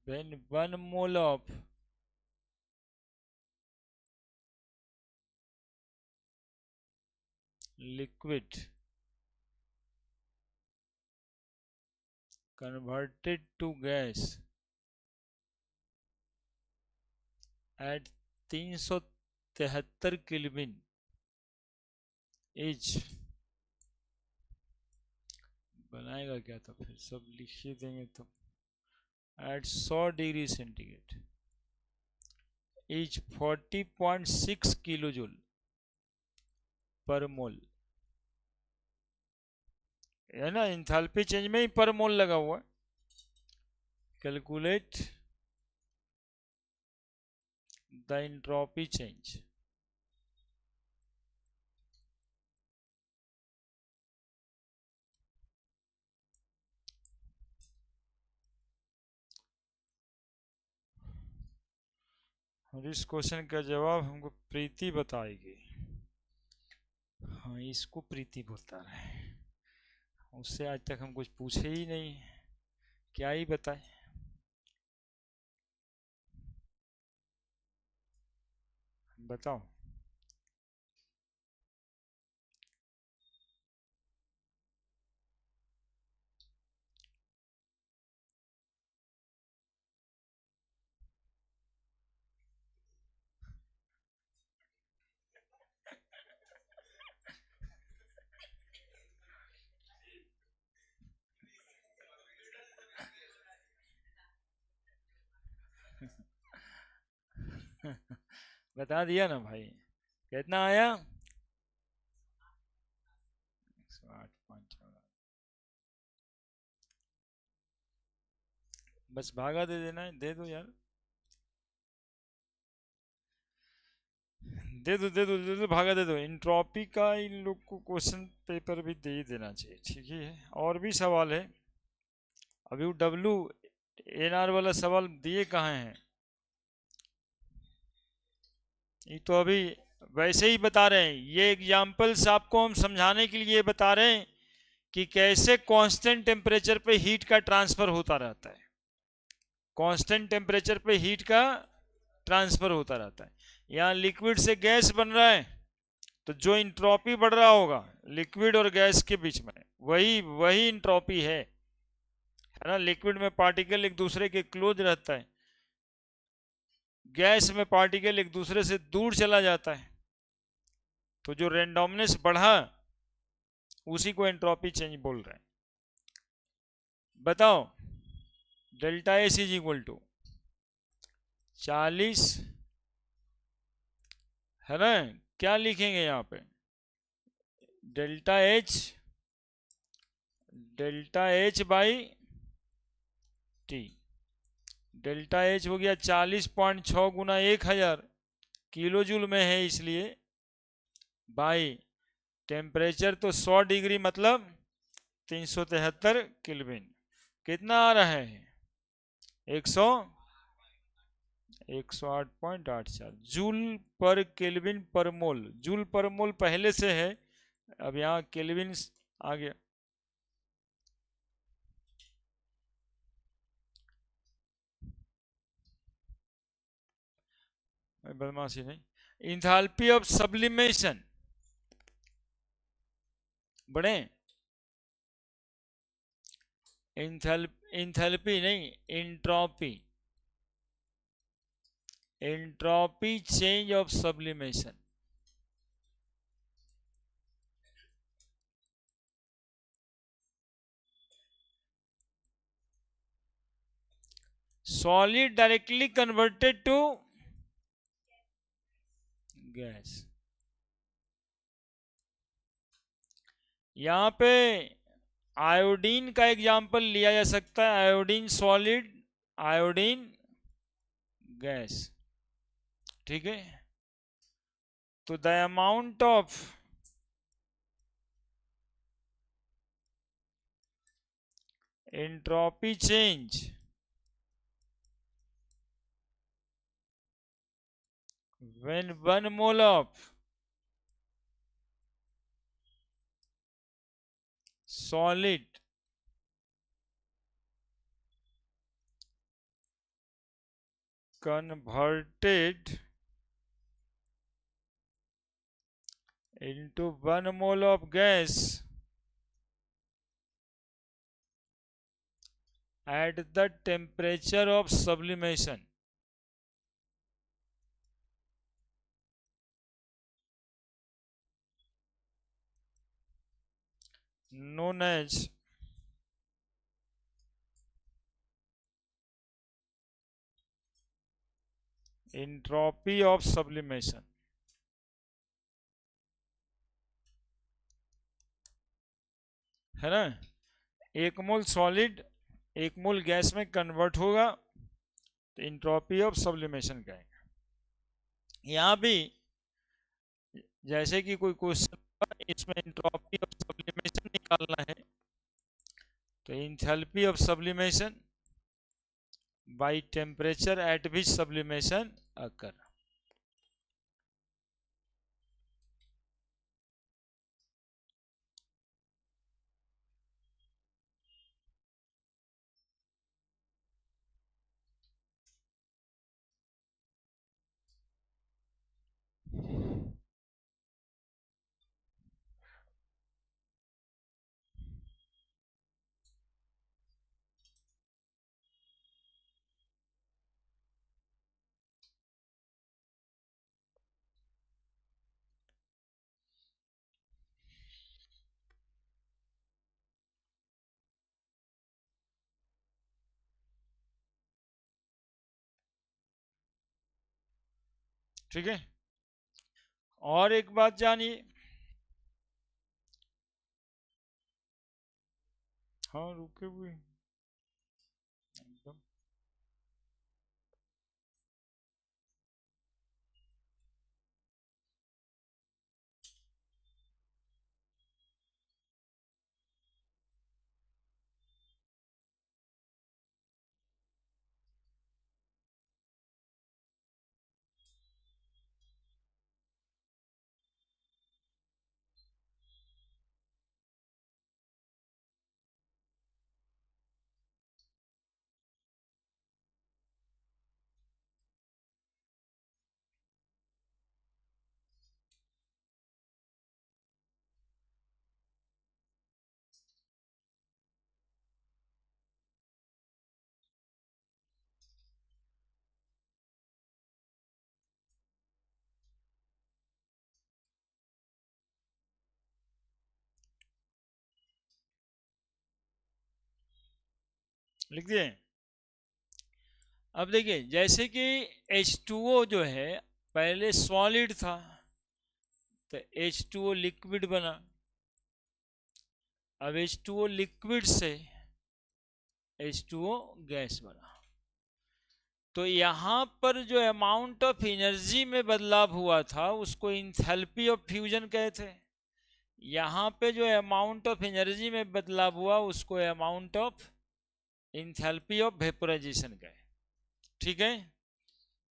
when 1 mole of liquid converted to gas at 373 kelvin is, बनाएगा क्या? तो फिर सब लिख ही देंगे तो, at 100 degree centigrade is 40.6 kilo joule per mole, है ना? इंथैल्पी चेंज में ही पर मोल लगा हुआ है. Calculate the entropy change. और इस क्वेश्चन का जवाब हमको प्रीति बताएगी. हाँ, इसको प्रीति बोलता रहे, उससे आज तक हम कुछ पूछे ही नहीं, क्या ही बताए. बताओ. बता दिया ना भाई, कितना आया? 108.14। बस भागा दे देना है, दे दो यार, दे दो भागा दे दो। इंट्रॉपी का इन लोग को क्वेश्चन पेपर भी दे ही देना चाहिए, ठीक ही है। और भी सवाल है, अभी वो डब्लू एन आर वाला सवाल दिए कहाँ हैं? ये तो अभी वैसे ही बता रहे हैं, ये एग्जाम्पल्स आपको हम समझाने के लिए बता रहे हैं कि कैसे कांस्टेंट टेम्परेचर पे हीट का ट्रांसफर होता रहता है। कांस्टेंट टेम्परेचर पे हीट का ट्रांसफर होता रहता है। यहाँ लिक्विड से गैस बन रहा है, तो जो इंट्रॉपी बढ़ रहा होगा लिक्विड और गैस के बीच में, वही वही इंट्रॉपी है ना। लिक्विड में पार्टिकल एक दूसरे के क्लोज रहता है, गैस में पार्टिकल एक दूसरे से दूर चला जाता है। तो जो रेंडोमनेस बढ़ा, उसी को एंट्रोपी चेंज बोल रहे हैं। बताओ, delta S is equal to 40, है ना। क्या लिखेंगे यहाँ पे? Delta H by T. Delta H हो गया 40.6 गुना 1000 किलो जूल में है, इसलिए बाई टेम्परेचर तो 100 डिग्री मतलब 373 केल्विन। कितना आ रहा है? 100 108.84 जूल पर केल्विन पर मोल। जूल पर मोल पहले से है, अब यहाँ केल्विन आ गया। बदमाशी नहीं। इंथैल्पी ऑफ सब्लिमेशन बढ़े, इंथैल्पी नहीं, entropy. Entropy change of sublimation. Solid directly converted to gas. यहां पे आयोडीन का एग्जांपल लिया जा सकता है, आयोडीन सॉलिड, आयोडीन गैस, ठीक है। तो the amount of entropy change when 1 mole of solid converted into 1 mole of gas at the temperature of sublimation known as entropy of sublimation, है ना। 1 मोल सॉलिड 1 मोल गैस में कन्वर्ट होगा, तो entropy of sublimation कहेंगे। यहां भी जैसे कि कोई क्वेश्चन, इसमें इंट्रोपी ऑफ सब्लिमेशन निकालना है, तो enthalpy of sublimation by temperature at which sublimation occur. ठीक है। और एक बात जानिए, हाँ रुके हुए एकदम। लिख दिए। अब देखिए जैसे कि H2O जो है पहले सॉलिड था, तो H2O लिक्विड बना। अब H2O लिक्विड से H2O गैस बना। तो यहां पर जो अमाउंट ऑफ एनर्जी में बदलाव हुआ था उसको इंथैल्पी ऑफ फ्यूजन कहते हैं। यहां पे जो अमाउंट ऑफ एनर्जी में बदलाव हुआ उसको amount of enthalpy of vaporisation कहे। ठीक है।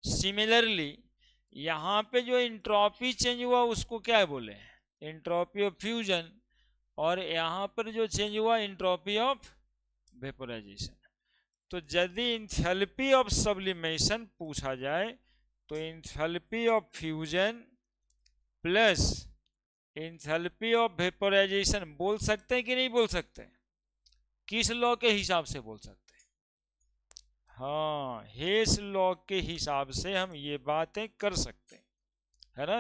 सिमिलरली यहां पे जो इंट्रॉपी चेंज हुआ उसको क्या बोले, इंट्रॉपी ऑफ फ्यूजन। और यहां पर जो चेंज हुआ इंट्रॉपी ऑफ वेपोराइजेशन। तो यदि इंथैल्पी ऑफ सब्लिमेशन पूछा जाए तो enthalpy of fusion plus enthalpy of vaporisation बोल सकते हैं कि नहीं बोल सकते? किस लॉ के हिसाब से बोल सकते हैं? हाँ, हेस लॉ के हिसाब से हम ये बातें कर सकते हैं, है ना।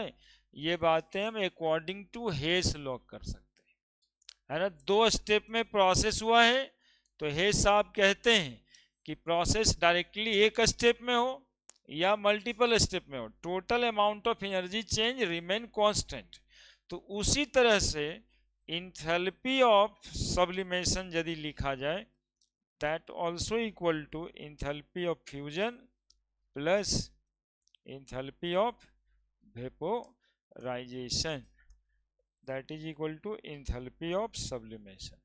ये बातें हम अकॉर्डिंग टू हेस लॉ कर सकते हैं, है ना। दो स्टेप में प्रोसेस हुआ है तो हेस साहब कहते हैं कि प्रोसेस डायरेक्टली एक स्टेप में हो या मल्टीपल स्टेप में हो, total amount of energy change remain constant. तो उसी तरह से इंथैल्पी ऑफ सब्लिमेशन यदि लिखा जाए that also equal to enthalpy of fusion plus enthalpy of vaporization, that is equal to enthalpy of sublimation।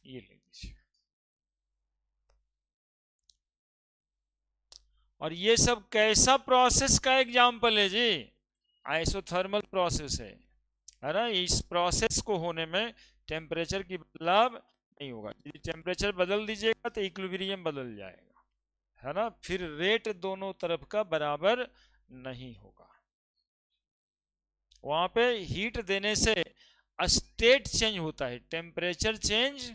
ये लिख दीजिए। और ये सब कैसा प्रोसेस का एग्जाम्पल है जी? आइसोथर्मल प्रोसेस है ना। इस प्रोसेस को होने में टेम्परेचर की बदलाव नहीं होगा। यदि टेम्परेचर बदल दीजिएगा तो इक्विलिब्रियम बदल जाएगा, है ना। फिर रेट दोनों तरफ का बराबर नहीं होगा। वहां पे हीट देने से स्टेट चेंज होता है, टेम्परेचर चेंज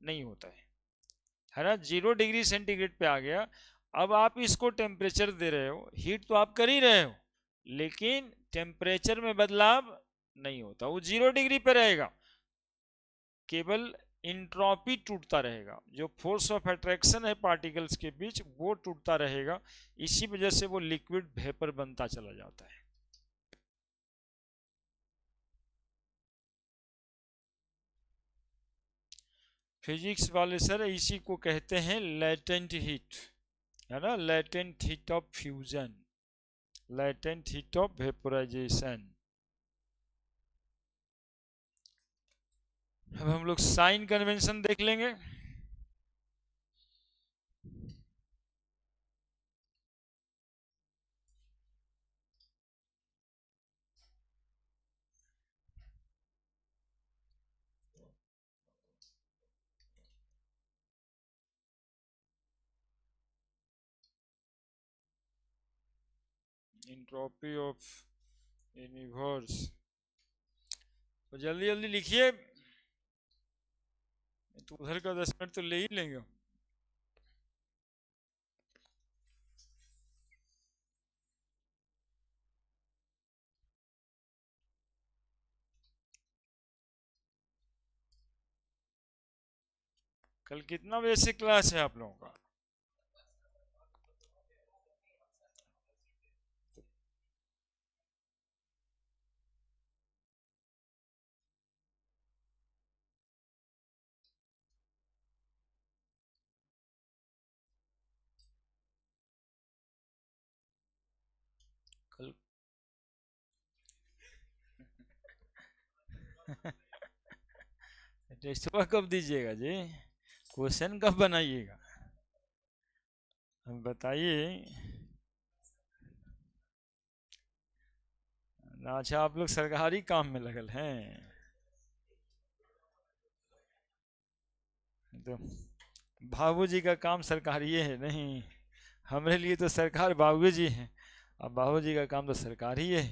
नहीं होता है ना। 0 डिग्री सेंटीग्रेड पे आ गया, अब आप इसको टेम्परेचर दे रहे हो, हीट तो आप कर ही रहे हो, लेकिन टेम्परेचर में बदलाव नहीं होता, वो 0 डिग्री पे रहेगा। केवल इंट्रॉपी टूटता रहेगा, जो फोर्स ऑफ अट्रैक्शन है पार्टिकल्स के बीच वो टूटता रहेगा। इसी वजह से वो लिक्विड वेपर बनता चला जाता है। फिजिक्स वाले सर इसी को कहते हैं लेटेंट हीट, है ना। Latent heat of fusion, latent heat of vaporisation. अब हम लोग साइन कन्वेंशन देख लेंगे। एंट्रोपी ऑफ यूनिवर्स, तो जल्दी जल्दी लिखिए, तो उधर का 10 मिनट तो ले ही लेंगे। कल कितना बजे से क्लास है आप लोगों का? टेस्ट कब दीजिएगा जी? क्वेश्चन कब बनाइएगा? बताइए। अच्छा, आप लोग सरकारी काम में लगल हैं तो बाबूजी का काम सरकारी है नहीं। हमारे लिए तो सरकार बाबूजी हैं, अब बाबूजी का काम तो सरकारी है।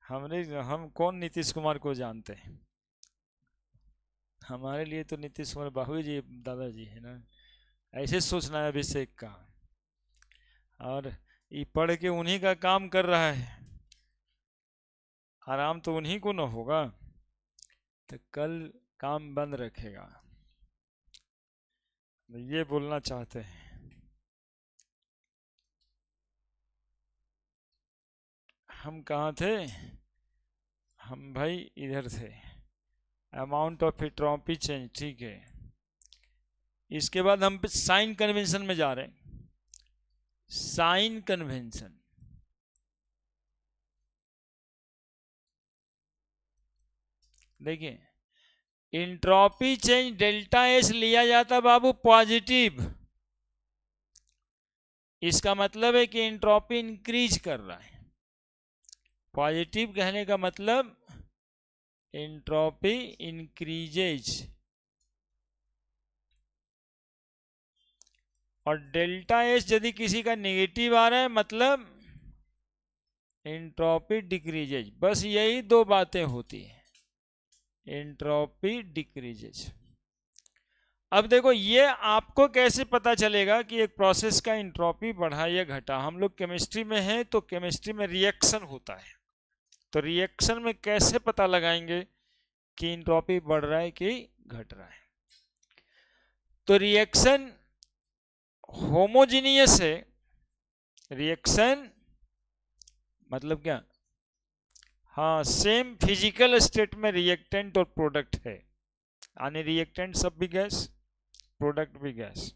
हम कौन नीतीश कुमार को जानते हैं? हमारे लिए तो नीतीश कुमार बाबूजी दादाजी है ना। ऐसे सोचना है अभिषेक का। और ये पढ़ के उन्हीं का काम कर रहा है, आराम तो उन्हीं को न होगा, तो कल काम बंद रखेगा। ये बोलना चाहते हैं। हम कहाँ थे? हम भाई इधर थे, अमाउंट ऑफ एंट्रोपी चेंज, ठीक है। इसके बाद हम साइन कन्वेंशन में जा रहे हैं। साइन कन्वेंशन, देखिए एंट्रोपी चेंज डेल्टा एस लिया जाता बाबू पॉजिटिव। इसका मतलब है कि एंट्रोपी इंक्रीज कर रहा है। पॉजिटिव कहने का मतलब एंट्रोपी इंक्रीजेज, और डेल्टा एस यदि किसी का नेगेटिव आ रहा है मतलब एंट्रोपी डिक्रीजेज। बस यही दो बातें होती है, एंट्रोपी डिक्रीजेज। अब देखो ये आपको कैसे पता चलेगा कि एक प्रोसेस का एंट्रोपी बढ़ा या घटा? हम लोग केमिस्ट्री में हैं तो केमिस्ट्री में रिएक्शन होता है, तो रिएक्शन में कैसे पता लगाएंगे कि एंट्रोपी बढ़ रहा है कि घट रहा है? तो रिएक्शन होमोजीनियस है। रिएक्शन मतलब क्या? हाँ, सेम फिजिकल स्टेट में रिएक्टेंट और प्रोडक्ट है, यानी रिएक्टेंट सब भी गैस, प्रोडक्ट भी गैस।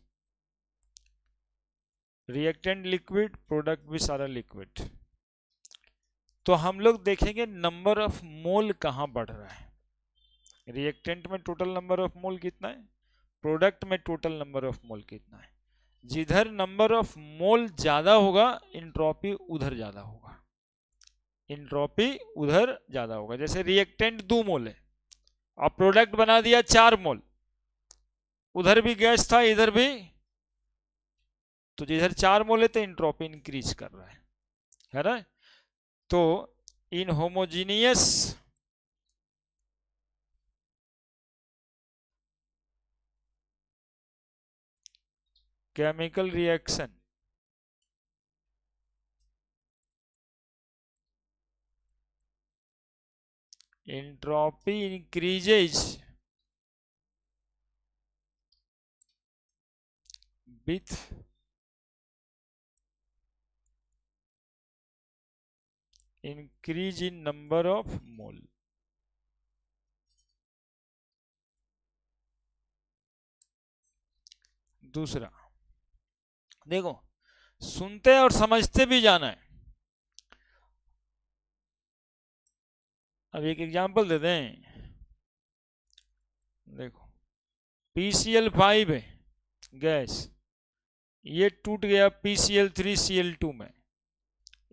रिएक्टेंट लिक्विड, प्रोडक्ट भी सारा लिक्विड। तो हम लोग देखेंगे नंबर ऑफ मोल कहाँ बढ़ रहा है। रिएक्टेंट में टोटल नंबर ऑफ मोल कितना है, प्रोडक्ट में टोटल नंबर ऑफ मोल कितना है। जिधर नंबर ऑफ मोल ज्यादा होगा एंट्रोपी उधर ज्यादा होगा, एंट्रोपी उधर ज्यादा होगा। जैसे रिएक्टेंट 2 मोल है और प्रोडक्ट बना दिया 4 मोल, उधर भी गैस था इधर भी, तो जिधर 4 मोल है तो एंट्रोपी इंक्रीज कर रहा है ना। तो in homogeneous chemical reaction entropy increases with increase in number of mole। दूसरा देखो, सुनते और समझते भी जाना है। अब एक एग्जांपल दे दें, देखो PCl5 है गैस, ये टूट गया PCl3Cl2 में,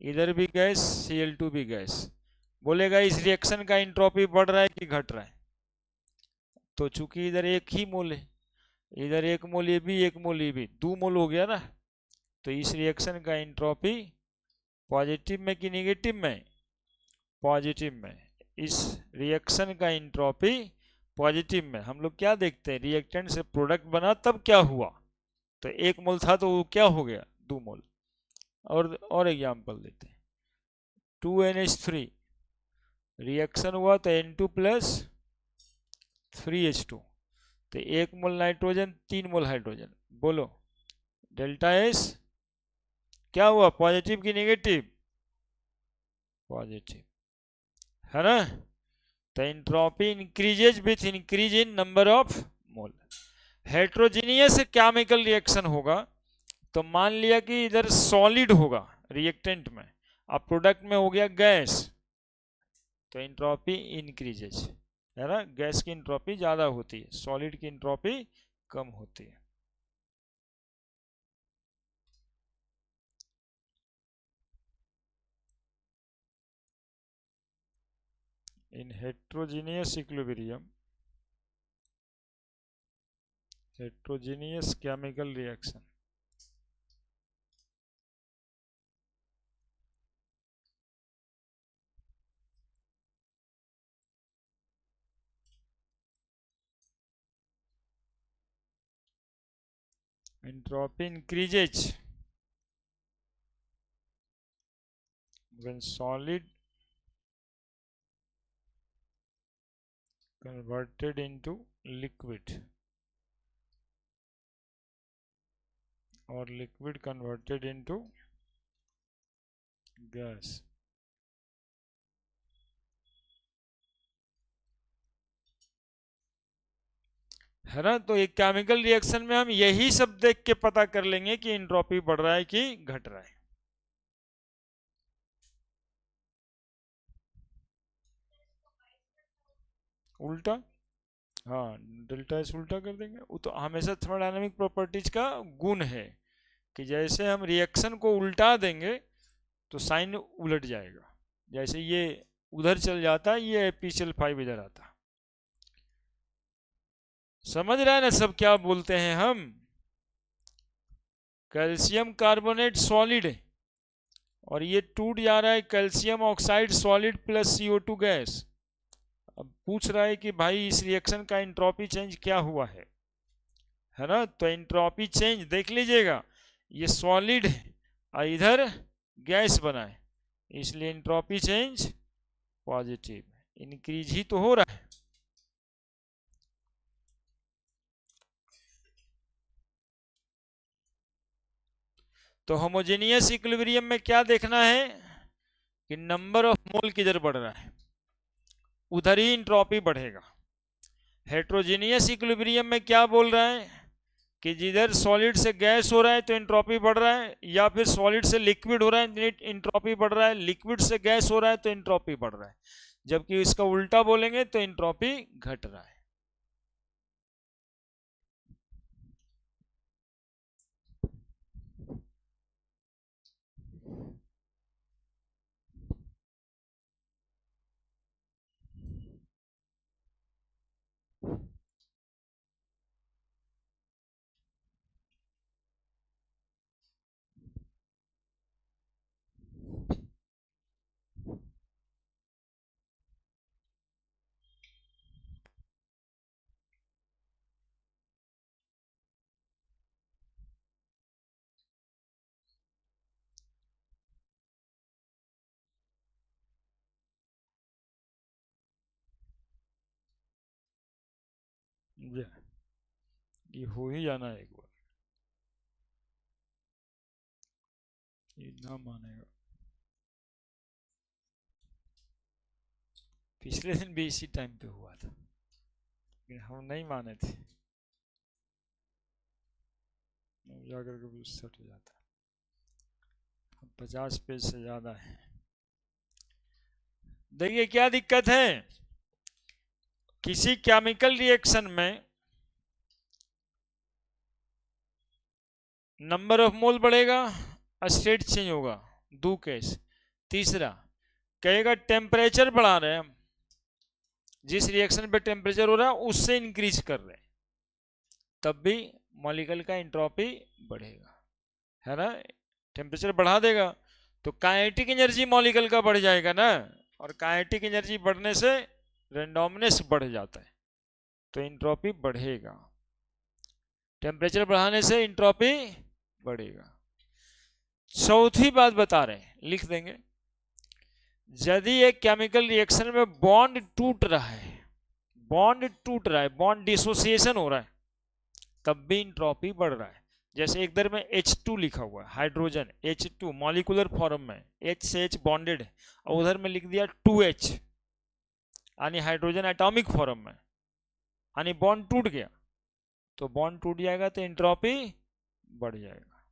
इधर भी गैस Cl2 भी गैस। बोलेगा इस रिएक्शन का एंट्रोपी बढ़ रहा है कि घट रहा है? तो चूंकि इधर एक ही मोल है, इधर 1 मोल ये भी 1 मोल ये भी, 2 मोल हो गया ना, तो इस रिएक्शन का एंट्रोपी पॉजिटिव में कि निगेटिव में? पॉजिटिव में। इस रिएक्शन का एंट्रोपी पॉजिटिव में। हम लोग क्या देखते हैं, रिएक्टेंट से प्रोडक्ट बना तब क्या हुआ, तो 1 मोल था तो वो क्या हो गया 2 मोल। और एग्जांपल देते हैं, 2NH3 रिएक्शन हुआ तो N2 प्लस 3H2, तो 1 मोल नाइट्रोजन 3 मोल हाइड्रोजन। बोलो डेल्टा एस क्या हुआ, पॉजिटिव कि नेगेटिव? पॉजिटिव है ना। तो entropy increases with increase in number of mole. Heterogeneous chemical reaction होगा तो मान लिया कि इधर सॉलिड होगा रिएक्टेंट में अब प्रोडक्ट में हो गया गैस, तो एंट्रोपी इंक्रीजेज, है ना। गैस की एंट्रोपी ज्यादा होती है, सॉलिड की एंट्रोपी कम होती है। In heterogeneous equilibrium, heterogeneous chemical reaction, entropy increases when solid converted into liquid or liquid converted into gas। है ना। तो एक केमिकल रिएक्शन में हम यही सब देख के पता कर लेंगे कि एंट्रोपी बढ़ रहा है कि घट रहा है। उल्टा, हाँ, डेल्टा एस उल्टा कर देंगे। वो तो हमेशा थर्मोडायनामिक प्रॉपर्टीज का गुण है कि जैसे हम रिएक्शन को उल्टा देंगे तो साइन उलट जाएगा। जैसे ये उधर चल जाता है, ये PCl5 इधर आता। समझ रहा है ना सब क्या बोलते हैं हम। कैल्शियम कार्बोनेट सॉलिड है और ये टूट जा रहा है calcium oxide solid plus CO2 gas. अब पूछ रहा है कि भाई इस रिएक्शन का एंट्रोपी चेंज क्या हुआ है ना। तो एंट्रोपी चेंज देख लीजिएगा, ये सॉलिड है और इधर गैस बना है, इसलिए एंट्रोपी चेंज पॉजिटिव, इंक्रीज ही तो हो रहा है। तो होमोजेनियस इक्विलिब्रियम में क्या देखना है कि नंबर ऑफ मोल किधर बढ़ रहा है, उधर ही एंट्रोपी बढ़ेगा। हेट्रोजेनियस इक्विलिब्रियम में क्या बोल रहा है कि जिधर सॉलिड से गैस हो रहा है तो एंट्रोपी बढ़ रहा है, या फिर सॉलिड से लिक्विड हो रहा है एंट्रोपी बढ़ रहा है, लिक्विड से गैस हो रहा है तो एंट्रोपी बढ़ रहा है। जबकि इसका उल्टा बोलेंगे तो एंट्रोपी घट रहा है। ये हो ही जाना है एक बार, ये ना मानेगा। पिछले दिन भी इसी टाइम पे हुआ था, लेकिन हम नहीं माने थे, जाकर के सट जाता। 50 पेज से ज्यादा है। देखिए क्या दिक्कत है, किसी केमिकल रिएक्शन में नंबर ऑफ मोल बढ़ेगा, स्टेट चेंज होगा, दो केस। तीसरा कहेगा टेम्परेचर बढ़ा रहे हैं हम, जिस रिएक्शन पे टेम्परेचर हो रहा है उससे इंक्रीज कर रहे हैं, तब भी मॉलिक्यूल का एंट्रोपी बढ़ेगा, है ना। टेम्परेचर बढ़ा देगा तो काइनेटिक एनर्जी मॉलिक्यूल का बढ़ जाएगा ना, और काइनेटिक एनर्जी बढ़ने से रेंडोमनेस बढ़ जाता है, तो एंट्रोपी बढ़ेगा। टेम्परेचर बढ़ाने से एंट्रोपी बढ़ेगा। चौथी बात बता रहे हैं, लिख देंगे, यदि एक केमिकल रिएक्शन में बॉन्ड टूट रहा है, बॉन्ड टूट रहा है, बॉन्ड डिसोसिएशन हो रहा है, तब भी एंट्रोपी बढ़ रहा है। जैसे एक दर में H2 लिखा हुआ है, हाइड्रोजन H2 मॉलिक्यूलर फॉर्म में, H से H बॉन्डेड है, और उधर में लिख दिया 2H, यानी हाइड्रोजन एटॉमिक फॉर्म में, यानी बॉन्ड टूट गया। तो बॉन्ड टूट जाएगा तो एंट्रोपी बढ़ जाएगा,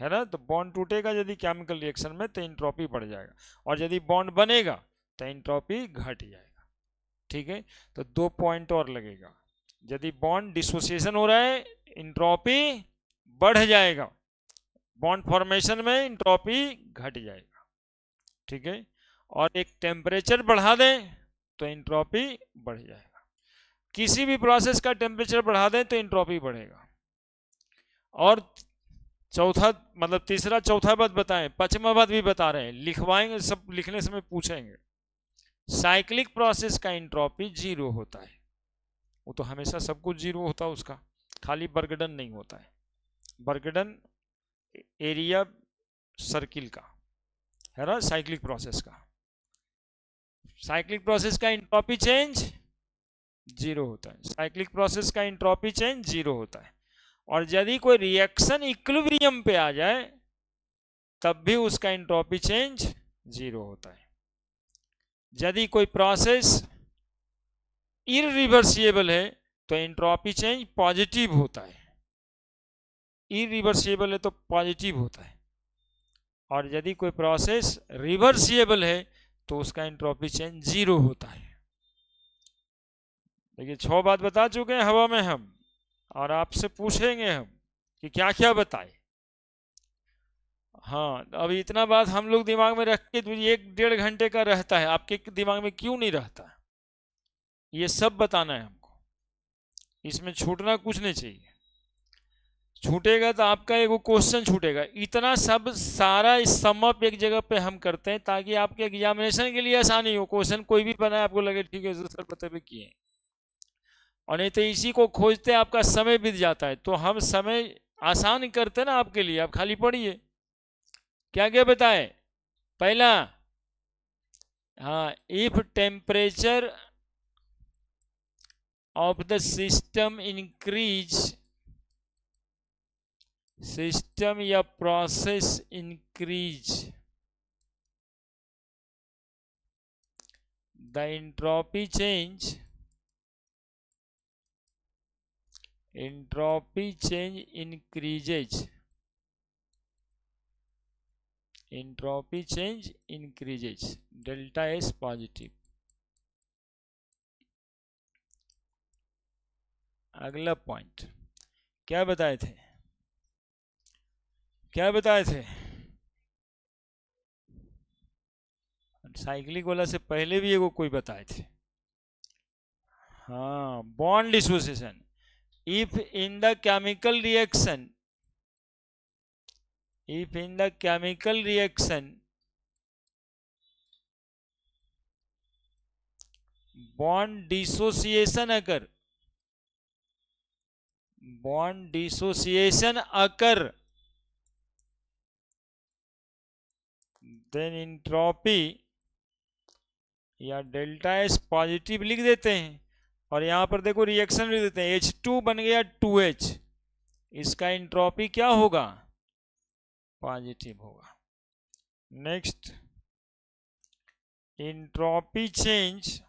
है ना। तो बॉन्ड टूटेगा यदि केमिकल रिएक्शन में तो एंट्रोपी बढ़ जाएगा, और यदि बॉन्ड बनेगा तो एंट्रोपी घट जाएगा। ठीक है, तो 2 पॉइंट और लगेगा। यदि बॉन्ड डिसोसिएशन हो रहा है एंट्रोपी बढ़ जाएगा, बॉन्ड फॉर्मेशन में एंट्रोपी घट जाएगा। ठीक है, और एक टेम्परेचर बढ़ा दें तो एंट्रोपी बढ़ जाएगा। किसी भी प्रोसेस का टेम्परेचर बढ़ा दें तो एंट्रोपी बढ़ेगा। और चौथा मतलब तीसरा चौथा बात बताएं, पांचवा बात भी बता रहे हैं, लिखवाएंगे, सब लिखने समय पूछेंगे। साइक्लिक प्रोसेस का एंट्रोपी जीरो होता है। वो तो हमेशा सब कुछ जीरो होता है उसका, खाली बर्गडन नहीं होता है। बर्गडन एरिया सर्किल का है ना, साइक्लिक प्रोसेस का। साइक्लिक प्रोसेस का एंट्रोपी चेंज जीरो होता है। साइक्लिक प्रोसेस का एंट्रोपी चेंज जीरो होता है। और यदि कोई रिएक्शन इक्विलिब्रियम पे आ जाए तब भी उसका एंट्रोपी चेंज जीरो होता है। यदि कोई प्रोसेस इरिवर्सिबल है तो एंट्रोपी चेंज पॉजिटिव होता है। इरिवर्सिबल है तो पॉजिटिव होता है, और यदि कोई प्रोसेस रिवर्सिबल है तो उसका एंट्रोपी चेंज जीरो होता है। देखिए 6 बात बता चुके हैं हवा में हम, और आपसे पूछेंगे हम कि क्या क्या बताए। हाँ, अब इतना बात हम लोग दिमाग में रख के 1-1.5 घंटे का रहता है, आपके दिमाग में क्यों नहीं रहता? ये सब बताना है हमको, इसमें छूटना कुछ नहीं चाहिए। छूटेगा तो आपका एक क्वेश्चन छूटेगा। इतना सब सारा सम अप एक जगह पे हम करते हैं ताकि आपके एग्जामिनेशन के लिए आसानी हो। क्वेश्चन कोई भी बनाए आपको लगे ठीक है सर बता किए, और नहीं तो इसी को खोजते आपका समय बीत जाता है। तो हम समय आसान करते ना आपके लिए, आप खाली पढ़िए। क्या क्या बताए? पहला, हाँ, if temperature of the system increase, system या process increase, the entropy change, entropy change increases, entropy change increases, delta S positive. अगला पॉइंट क्या बताए थे? क्या बताए थे? साइक्लिक वाला से पहले भी एगो कोई बताए थे। हाँ, bond dissociation. If in the chemical reaction, if in the chemical reaction bond dissociation occur, bond dissociation occur, then entropy या डेल्टा एस पॉजिटिव लिख देते हैं, और यहां पर देखो रिएक्शन लिख देते हैं, H2 बन गया 2H, इसका एंट्रोपी क्या होगा? पॉजिटिव होगा। Next, entropy change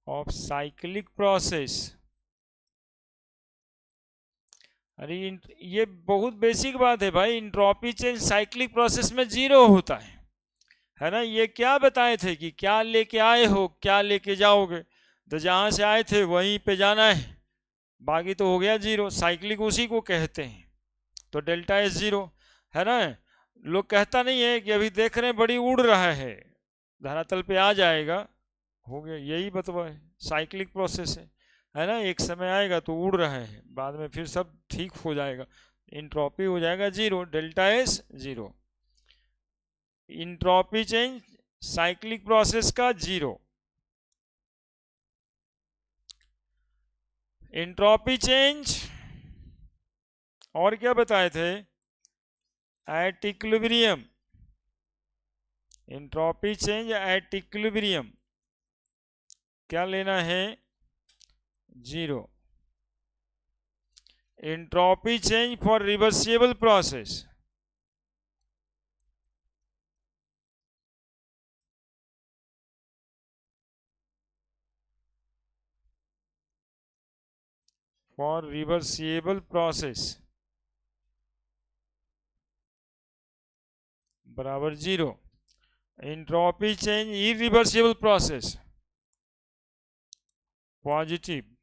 of cyclic process. अरे ये बहुत बेसिक बात है भाई, एंट्रोपी चेंज साइक्लिक प्रोसेस में जीरो होता है ना। ये क्या बताए थे कि क्या लेके आए हो क्या लेके जाओगे, तो जहां से आए थे वहीं पे जाना है, बाकी तो हो गया जीरो। साइक्लिक उसी को कहते हैं। तो डेल्टा एस जीरो है ना। लोग कहता नहीं है कि अभी देख रहे हैं बड़ी उड़ रहा है, धरातल पे आ जाएगा, हो गया, यही बतवा है। साइक्लिक प्रोसेस है ना, एक समय आएगा तो उड़ रहा है, बाद में फिर सब ठीक हो जाएगा, इंट्रॉपी हो जाएगा zero, delta S zero. Entropy change cyclic process का जीरो। इंट्रॉपी चेंज और क्या बताए थे? At equilibrium, entropy change at equilibrium क्या लेना है? Zero. Entropy change for reversible process, for reversible process बराबर 0। Entropy change irreversible process positive.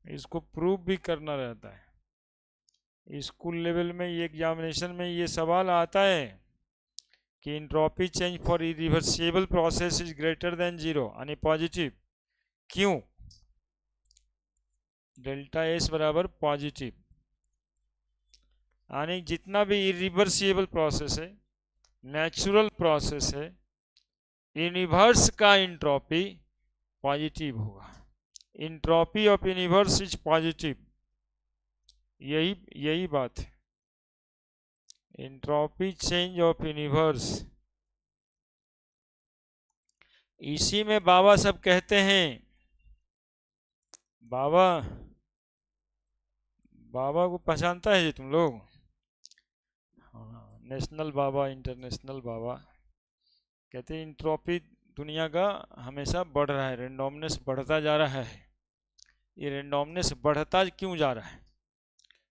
इसको प्रूव भी करना रहता है। स्कूल लेवल में ये एग्जामिनेशन में ये सवाल आता है कि entropy change for irreversible process is greater than 0 यानी पॉजिटिव। क्यों? डेल्टा एस बराबर पॉजिटिव, यानी जितना भी इरिवर्सिबल प्रोसेस है, नेचुरल प्रोसेस है, यूनिवर्स का एंट्रोपी पॉजिटिव होगा। Entropy of universe is positive, यही यही बात है। एंट्रोपी चेंज ऑफ यूनिवर्स, इसी में बाबा सब कहते हैं। बाबा बाबा को पहचानता है जी तुम लोग? हाँ, नेशनल बाबा, इंटरनेशनल बाबा कहते हैं एंट्रोपी दुनिया का हमेशा बढ़ रहा है, रेंडोमनेस बढ़ता जा रहा है। ये रेंडोमनेस बढ़ता क्यों जा रहा है?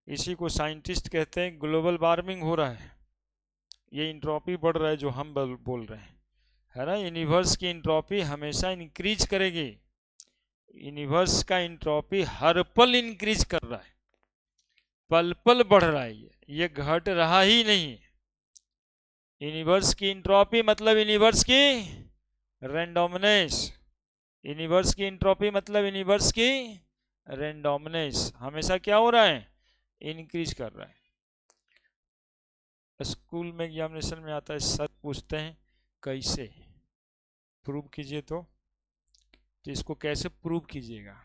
इसी को साइंटिस्ट कहते हैं ग्लोबल वार्मिंग हो रहा है। ये एंट्रोपी बढ़ रहा है जो हम बोल रहे हैं, है ना। यूनिवर्स की एंट्रोपी हमेशा इंक्रीज करेगी। यूनिवर्स का एंट्रोपी हर पल इंक्रीज कर रहा है, पल पल बढ़ रहा है, ये घट रहा ही नहीं। यूनिवर्स की एंट्रोपी मतलब यूनिवर्स की रेंडोमनेस। यूनिवर्स की एंट्रोपी मतलब यूनिवर्स की रेंडोमनेस हमेशा क्या हो रहा है? इंक्रीज कर रहा है। स्कूल में एग्जामिनेशन में आता है, सर पूछते हैं कैसे प्रूव कीजिए, तो इसको कैसे प्रूव कीजिएगा?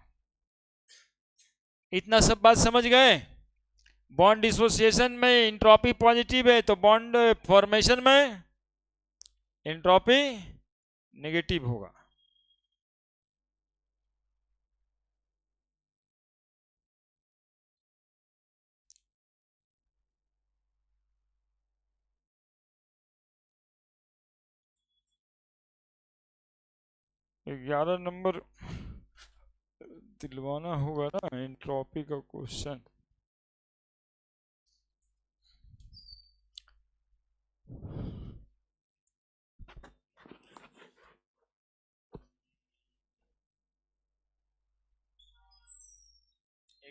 इतना सब बात समझ गए? बॉन्ड डिसोसिएशन में एंट्रोपी पॉजिटिव है तो बॉन्ड फॉर्मेशन में एंट्रोपी नेगेटिव होगा। ग्यारह नंबर दिलवाना होगा ना एंट्रोपी का क्वेश्चन।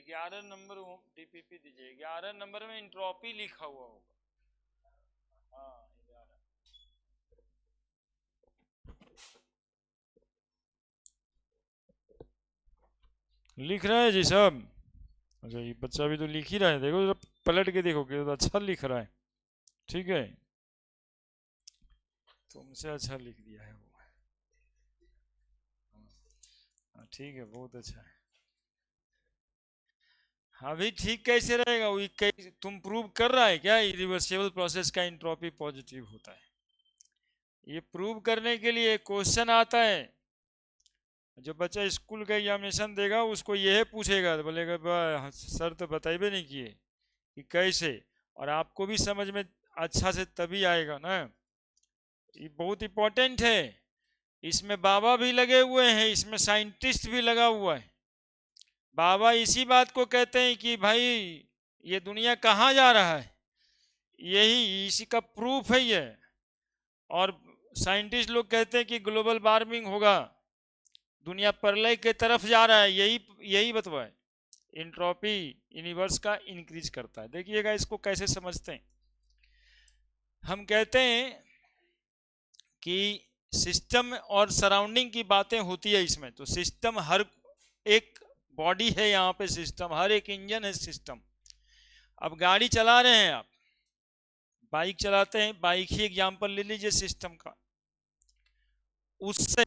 ग्यारह नंबर डीपीपी दीजिए, 11 नंबर में एंट्रोपी लिखा हुआ होगा। हाँ, लिख रहे हैं जी सब? अच्छा, ये बच्चा भी तो लिख ही रहा है, देखो जरा पलट के देखो कि तो अच्छा लिख रहा है। ठीक है, तुमसे अच्छा लिख दिया है वो। हाँ, ठीक है, बहुत अच्छा है। अभी ठीक कैसे रहेगा? वो तुम प्रूव कर रहा है क्या इरिवर्सिबल प्रोसेस का एंट्रोपी पॉजिटिव होता है? ये प्रूव करने के लिए क्वेश्चन आता है। जो बच्चा स्कूल का एग्जामिनेशन देगा उसको यह पूछेगा, तो बोलेगा सर तो बताइए नहीं किए कि कैसे, और आपको भी समझ में अच्छा से तभी आएगा ना। ये बहुत इंपॉर्टेंट है। इसमें बाबा भी लगे हुए हैं, इसमें साइंटिस्ट भी लगा हुआ है। बाबा इसी बात को कहते हैं कि भाई ये दुनिया कहाँ जा रहा है, यही इसी का प्रूफ है ये। और साइंटिस्ट लोग कहते हैं कि ग्लोबल वार्मिंग होगा, दुनिया प्रलय के तरफ जा रहा है, यही यही बतवा है। एंट्रोपी यूनिवर्स का इंक्रीज करता है। देखिएगा इसको कैसे समझते हैं। हम कहते हैं कि सिस्टम और सराउंडिंग की बातें होती है इसमें। तो सिस्टम, हर एक बॉडी है यहाँ पे सिस्टम, हर एक इंजन है सिस्टम। अब गाड़ी चला रहे हैं आप, बाइक चलाते हैं, बाइक ही एग्जाम्पल ले लीजिए सिस्टम का। उससे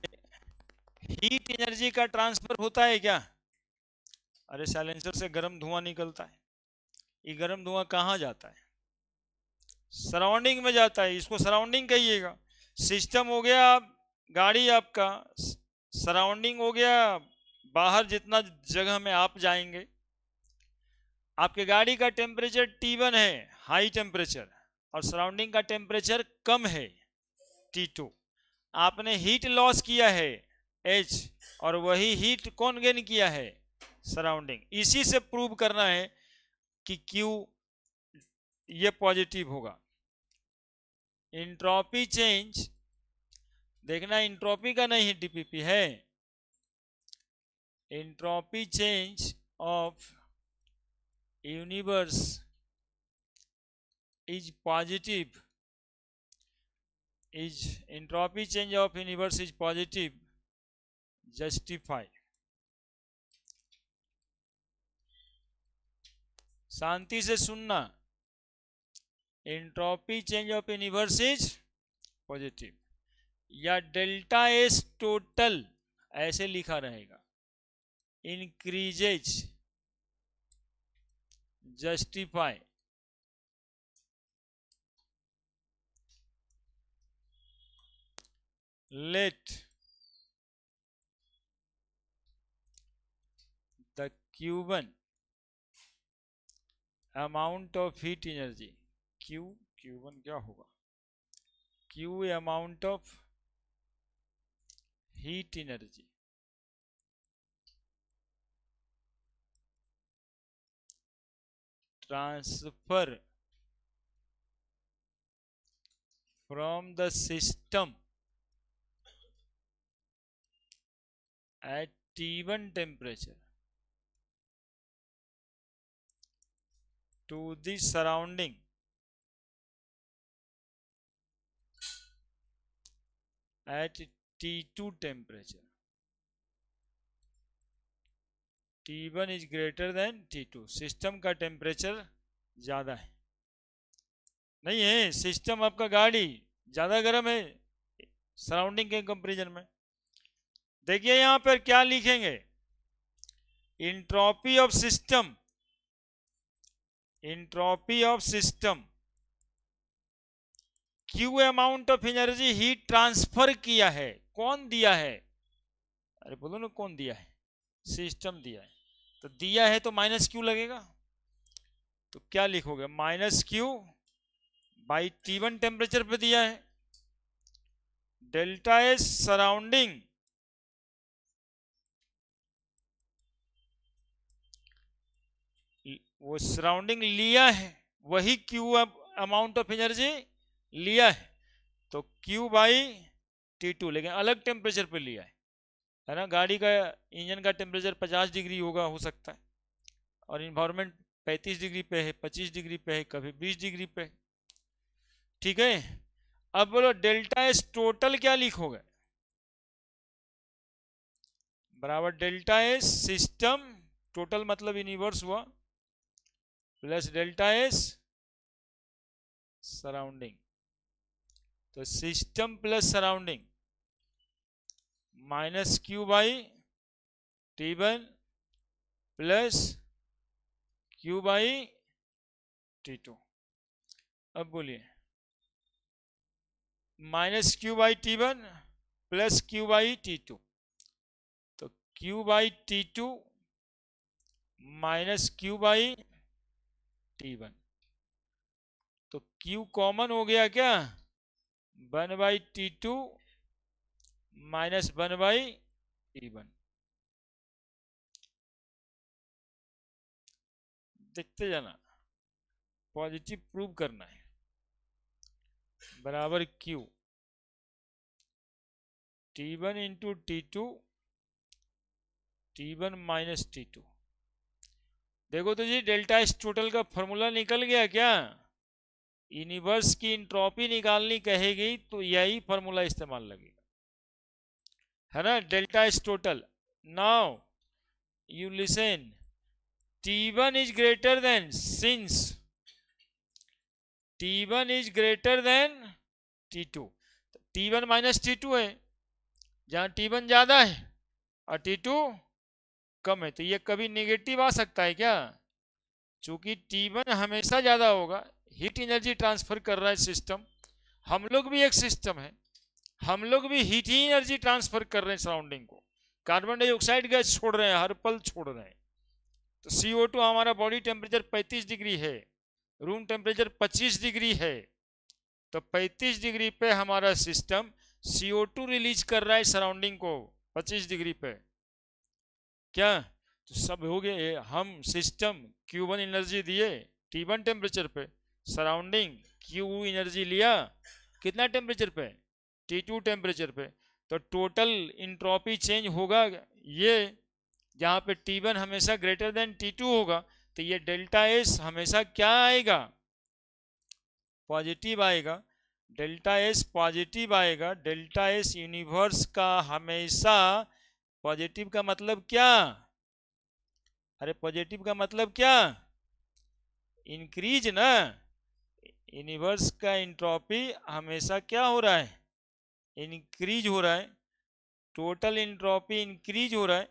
हीट एनर्जी का ट्रांसफर होता है क्या? अरे साइलेंसर से गर्म धुआं निकलता है। ये गर्म धुआं कहाँ जाता है? सराउंडिंग में जाता है। इसको सराउंडिंग कहिएगा। सिस्टम हो गया गाड़ी आपका सराउंडिंग हो गया, बाहर जितना जगह में आप जाएंगे, आपके गाड़ी का टेम्परेचर T1 है, हाई टेम्परेचर, और सराउंडिंग का टेम्परेचर कम है, T2। आपने हीट लॉस किया है H, और वही हीट कौन गेन किया है, सराउंडिंग। इसी से प्रूव करना है कि Q ये पॉजिटिव होगा। इंट्रोपी चेंज देखना, इंट्रोपी का नहीं डीपीपी है। Entropy change of universe is positive, is entropy change of universe is positive, justify। शांति से सुनना, entropy change of universe is positive, या डेल्टा एस टोटल ऐसे लिखा रहेगा, increases, justify. let the Q1 amount of heat energy, Q1 क्या होगा, Q amount of heat energy transfer from the system at T1 temperature to the surrounding at T2 temperature। T1 is greater than T2, system का temperature ज्यादा है, नहीं है system आपका गाड़ी ज्यादा गर्म है सराउंडिंग के कंपैरिजन में। देखिए यहां पर क्या लिखेंगे, entropy of system, entropy of system, Q amount of energy heat transfer किया है, कौन दिया है, अरे बोलो ना कौन दिया है, सिस्टम दिया है, तो दिया है तो माइनस क्यू लगेगा, तो क्या लिखोगे, minus Q by T1 temperature पे दिया है, डेल्टा एस सराउंडिंग वो सराउंडिंग लिया है, वही क्यू अमाउंट ऑफ एनर्जी लिया है, तो Q बाई T2, लेकिन अलग टेम्परेचर पे लिया है ना। गाड़ी का इंजन का टेम्परेचर 50 डिग्री होगा, हो सकता है, और इन्वायरमेंट 35 डिग्री पे है, 25 डिग्री पे है, कभी 20 डिग्री पे है, ठीक है। अब बोलो डेल्टा एस टोटल क्या लिखोगे, बराबर डेल्टा एस सिस्टम टोटल मतलब यूनिवर्स हुआ, प्लस डेल्टा एस सराउंडिंग, तो system plus surrounding minus Q by T1 plus Q by T2। अब बोलिए, minus Q by T1 plus Q by T2, तो Q by T2 minus Q by T1, तो Q common हो गया क्या, 1/T2 minus 1/T1। देखते जाना, positive prove करना है, बराबर Q T1 into T2 T1 minus T2। देखो तो जी डेल्टा एस टोटल का फॉर्मूला निकल गया क्या, यूनिवर्स की इंट्रोपी निकालनी कहेगी तो यही फॉर्मूला इस्तेमाल लगेगा, है ना, delta S total. Now you listen, T1 is greater than, since T1 is greater than T2, T1 minus T2 है, जहां T1 ज्यादा है और T2 कम है, तो ये कभी नेगेटिव आ सकता है क्या, चूंकि T1 हमेशा ज्यादा होगा, हीट एनर्जी ट्रांसफर कर रहा है सिस्टम, हम लोग भी एक सिस्टम है, हम लोग भी हीट ही एनर्जी ट्रांसफर कर रहे हैं सराउंडिंग को, कार्बन डाइऑक्साइड गैस छोड़ रहे हैं, हर पल छोड़ रहे हैं। तो CO2 हमारा बॉडी टेम्परेचर 35 डिग्री है, रूम टेम्परेचर 25 डिग्री है, तो 35 डिग्री पे हमारा सिस्टम CO2 रिलीज कर रहा है सराउंडिंग को 25 डिग्री पे। क्या तो सब हो गए, हम सिस्टम Q1 एनर्जी दिए T1 टेम्परेचर पे, सराउंडिंग Q एनर्जी लिया कितना टेम्परेचर पे, T2 टेम्परेचर पे। तो टोटल इंट्रोपी चेंज होगा ये, जहाँ पे T1 हमेशा ग्रेटर देन T2 होगा, तो ये डेल्टा एस हमेशा क्या आएगा, पॉजिटिव आएगा। डेल्टा एस पॉजिटिव आएगा, डेल्टा एस यूनिवर्स का हमेशा पॉजिटिव का मतलब क्या, अरे पॉजिटिव का मतलब क्या, इंक्रीज ना। यूनिवर्स का इंट्रोपी हमेशा क्या हो रहा है, इंक्रीज हो रहा है, टोटल इंट्रोपी इंक्रीज हो रहा है,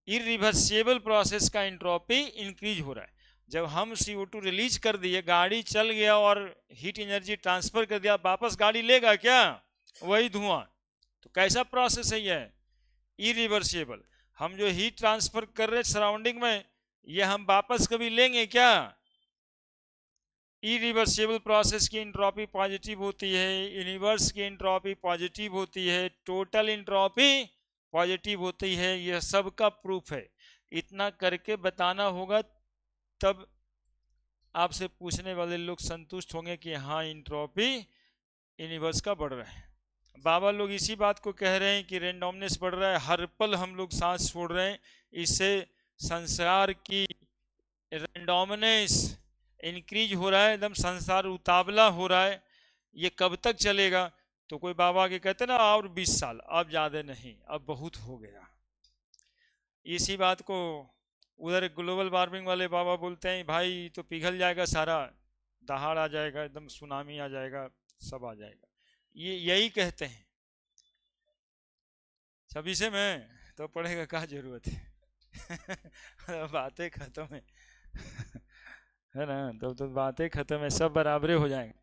इरिवर्सिबल प्रोसेस का इंट्रोपी इंक्रीज हो रहा है। जब हम CO2 रिलीज कर दिए, गाड़ी चल गया और हीट एनर्जी ट्रांसफर कर दिया, वापस गाड़ी लेगा क्या, वही धुआं। तो कैसा प्रोसेस है ये, इरिवर्सिबल। हम जो हीट ट्रांसफर कर रहे सराउंडिंग में, ये हम वापस कभी लेंगे क्या, इरिवर्सिबल प्रोसेस की इंट्रोपी पॉजिटिव होती है, यूनिवर्स की इंट्रोपी पॉजिटिव होती है, टोटल इंट्रोपी पॉजिटिव होती है। यह सब का प्रूफ है, इतना करके बताना होगा, तब आपसे पूछने वाले लोग संतुष्ट होंगे कि हाँ इंट्रोपी यूनिवर्स का बढ़ रहा है। बाबा लोग इसी बात को कह रहे हैं कि रेंडोमनेस बढ़ रहा है, हर पल हम लोग सांस छोड़ रहे हैं, इससे संसार की रेंडोमनेस इंक्रीज हो रहा है, एकदम संसार उतावला हो रहा है। ये कब तक चलेगा, तो कोई बाबा के कहते ना और 20 साल, अब ज़्यादा नहीं, अब बहुत हो गया। इसी बात को उधर ग्लोबल वार्मिंग वाले बाबा बोलते हैं भाई तो पिघल जाएगा सारा, दहाड़ आ जाएगा, एकदम सुनामी आ जाएगा, सब आ जाएगा, ये यही कहते हैं। 26 में तो पढ़ेगा, क्या जरूरत है बातें खत्म है ना, तो बातें खत्म है, सब बराबरे हो जाएंगे,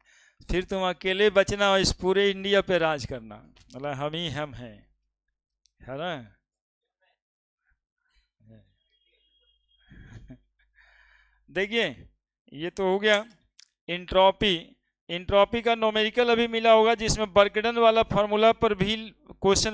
फिर तुम अकेले बचना और इस पूरे इंडिया पे राज करना, मतलब हम ही हम हैं, है ना देखिए ये तो हो गया इंट्रोपी। इंट्रोपी का न्यूमेरिकल अभी मिला होगा, जिसमें बर्गडन वाला फॉर्मूला पर भी क्वेश्चन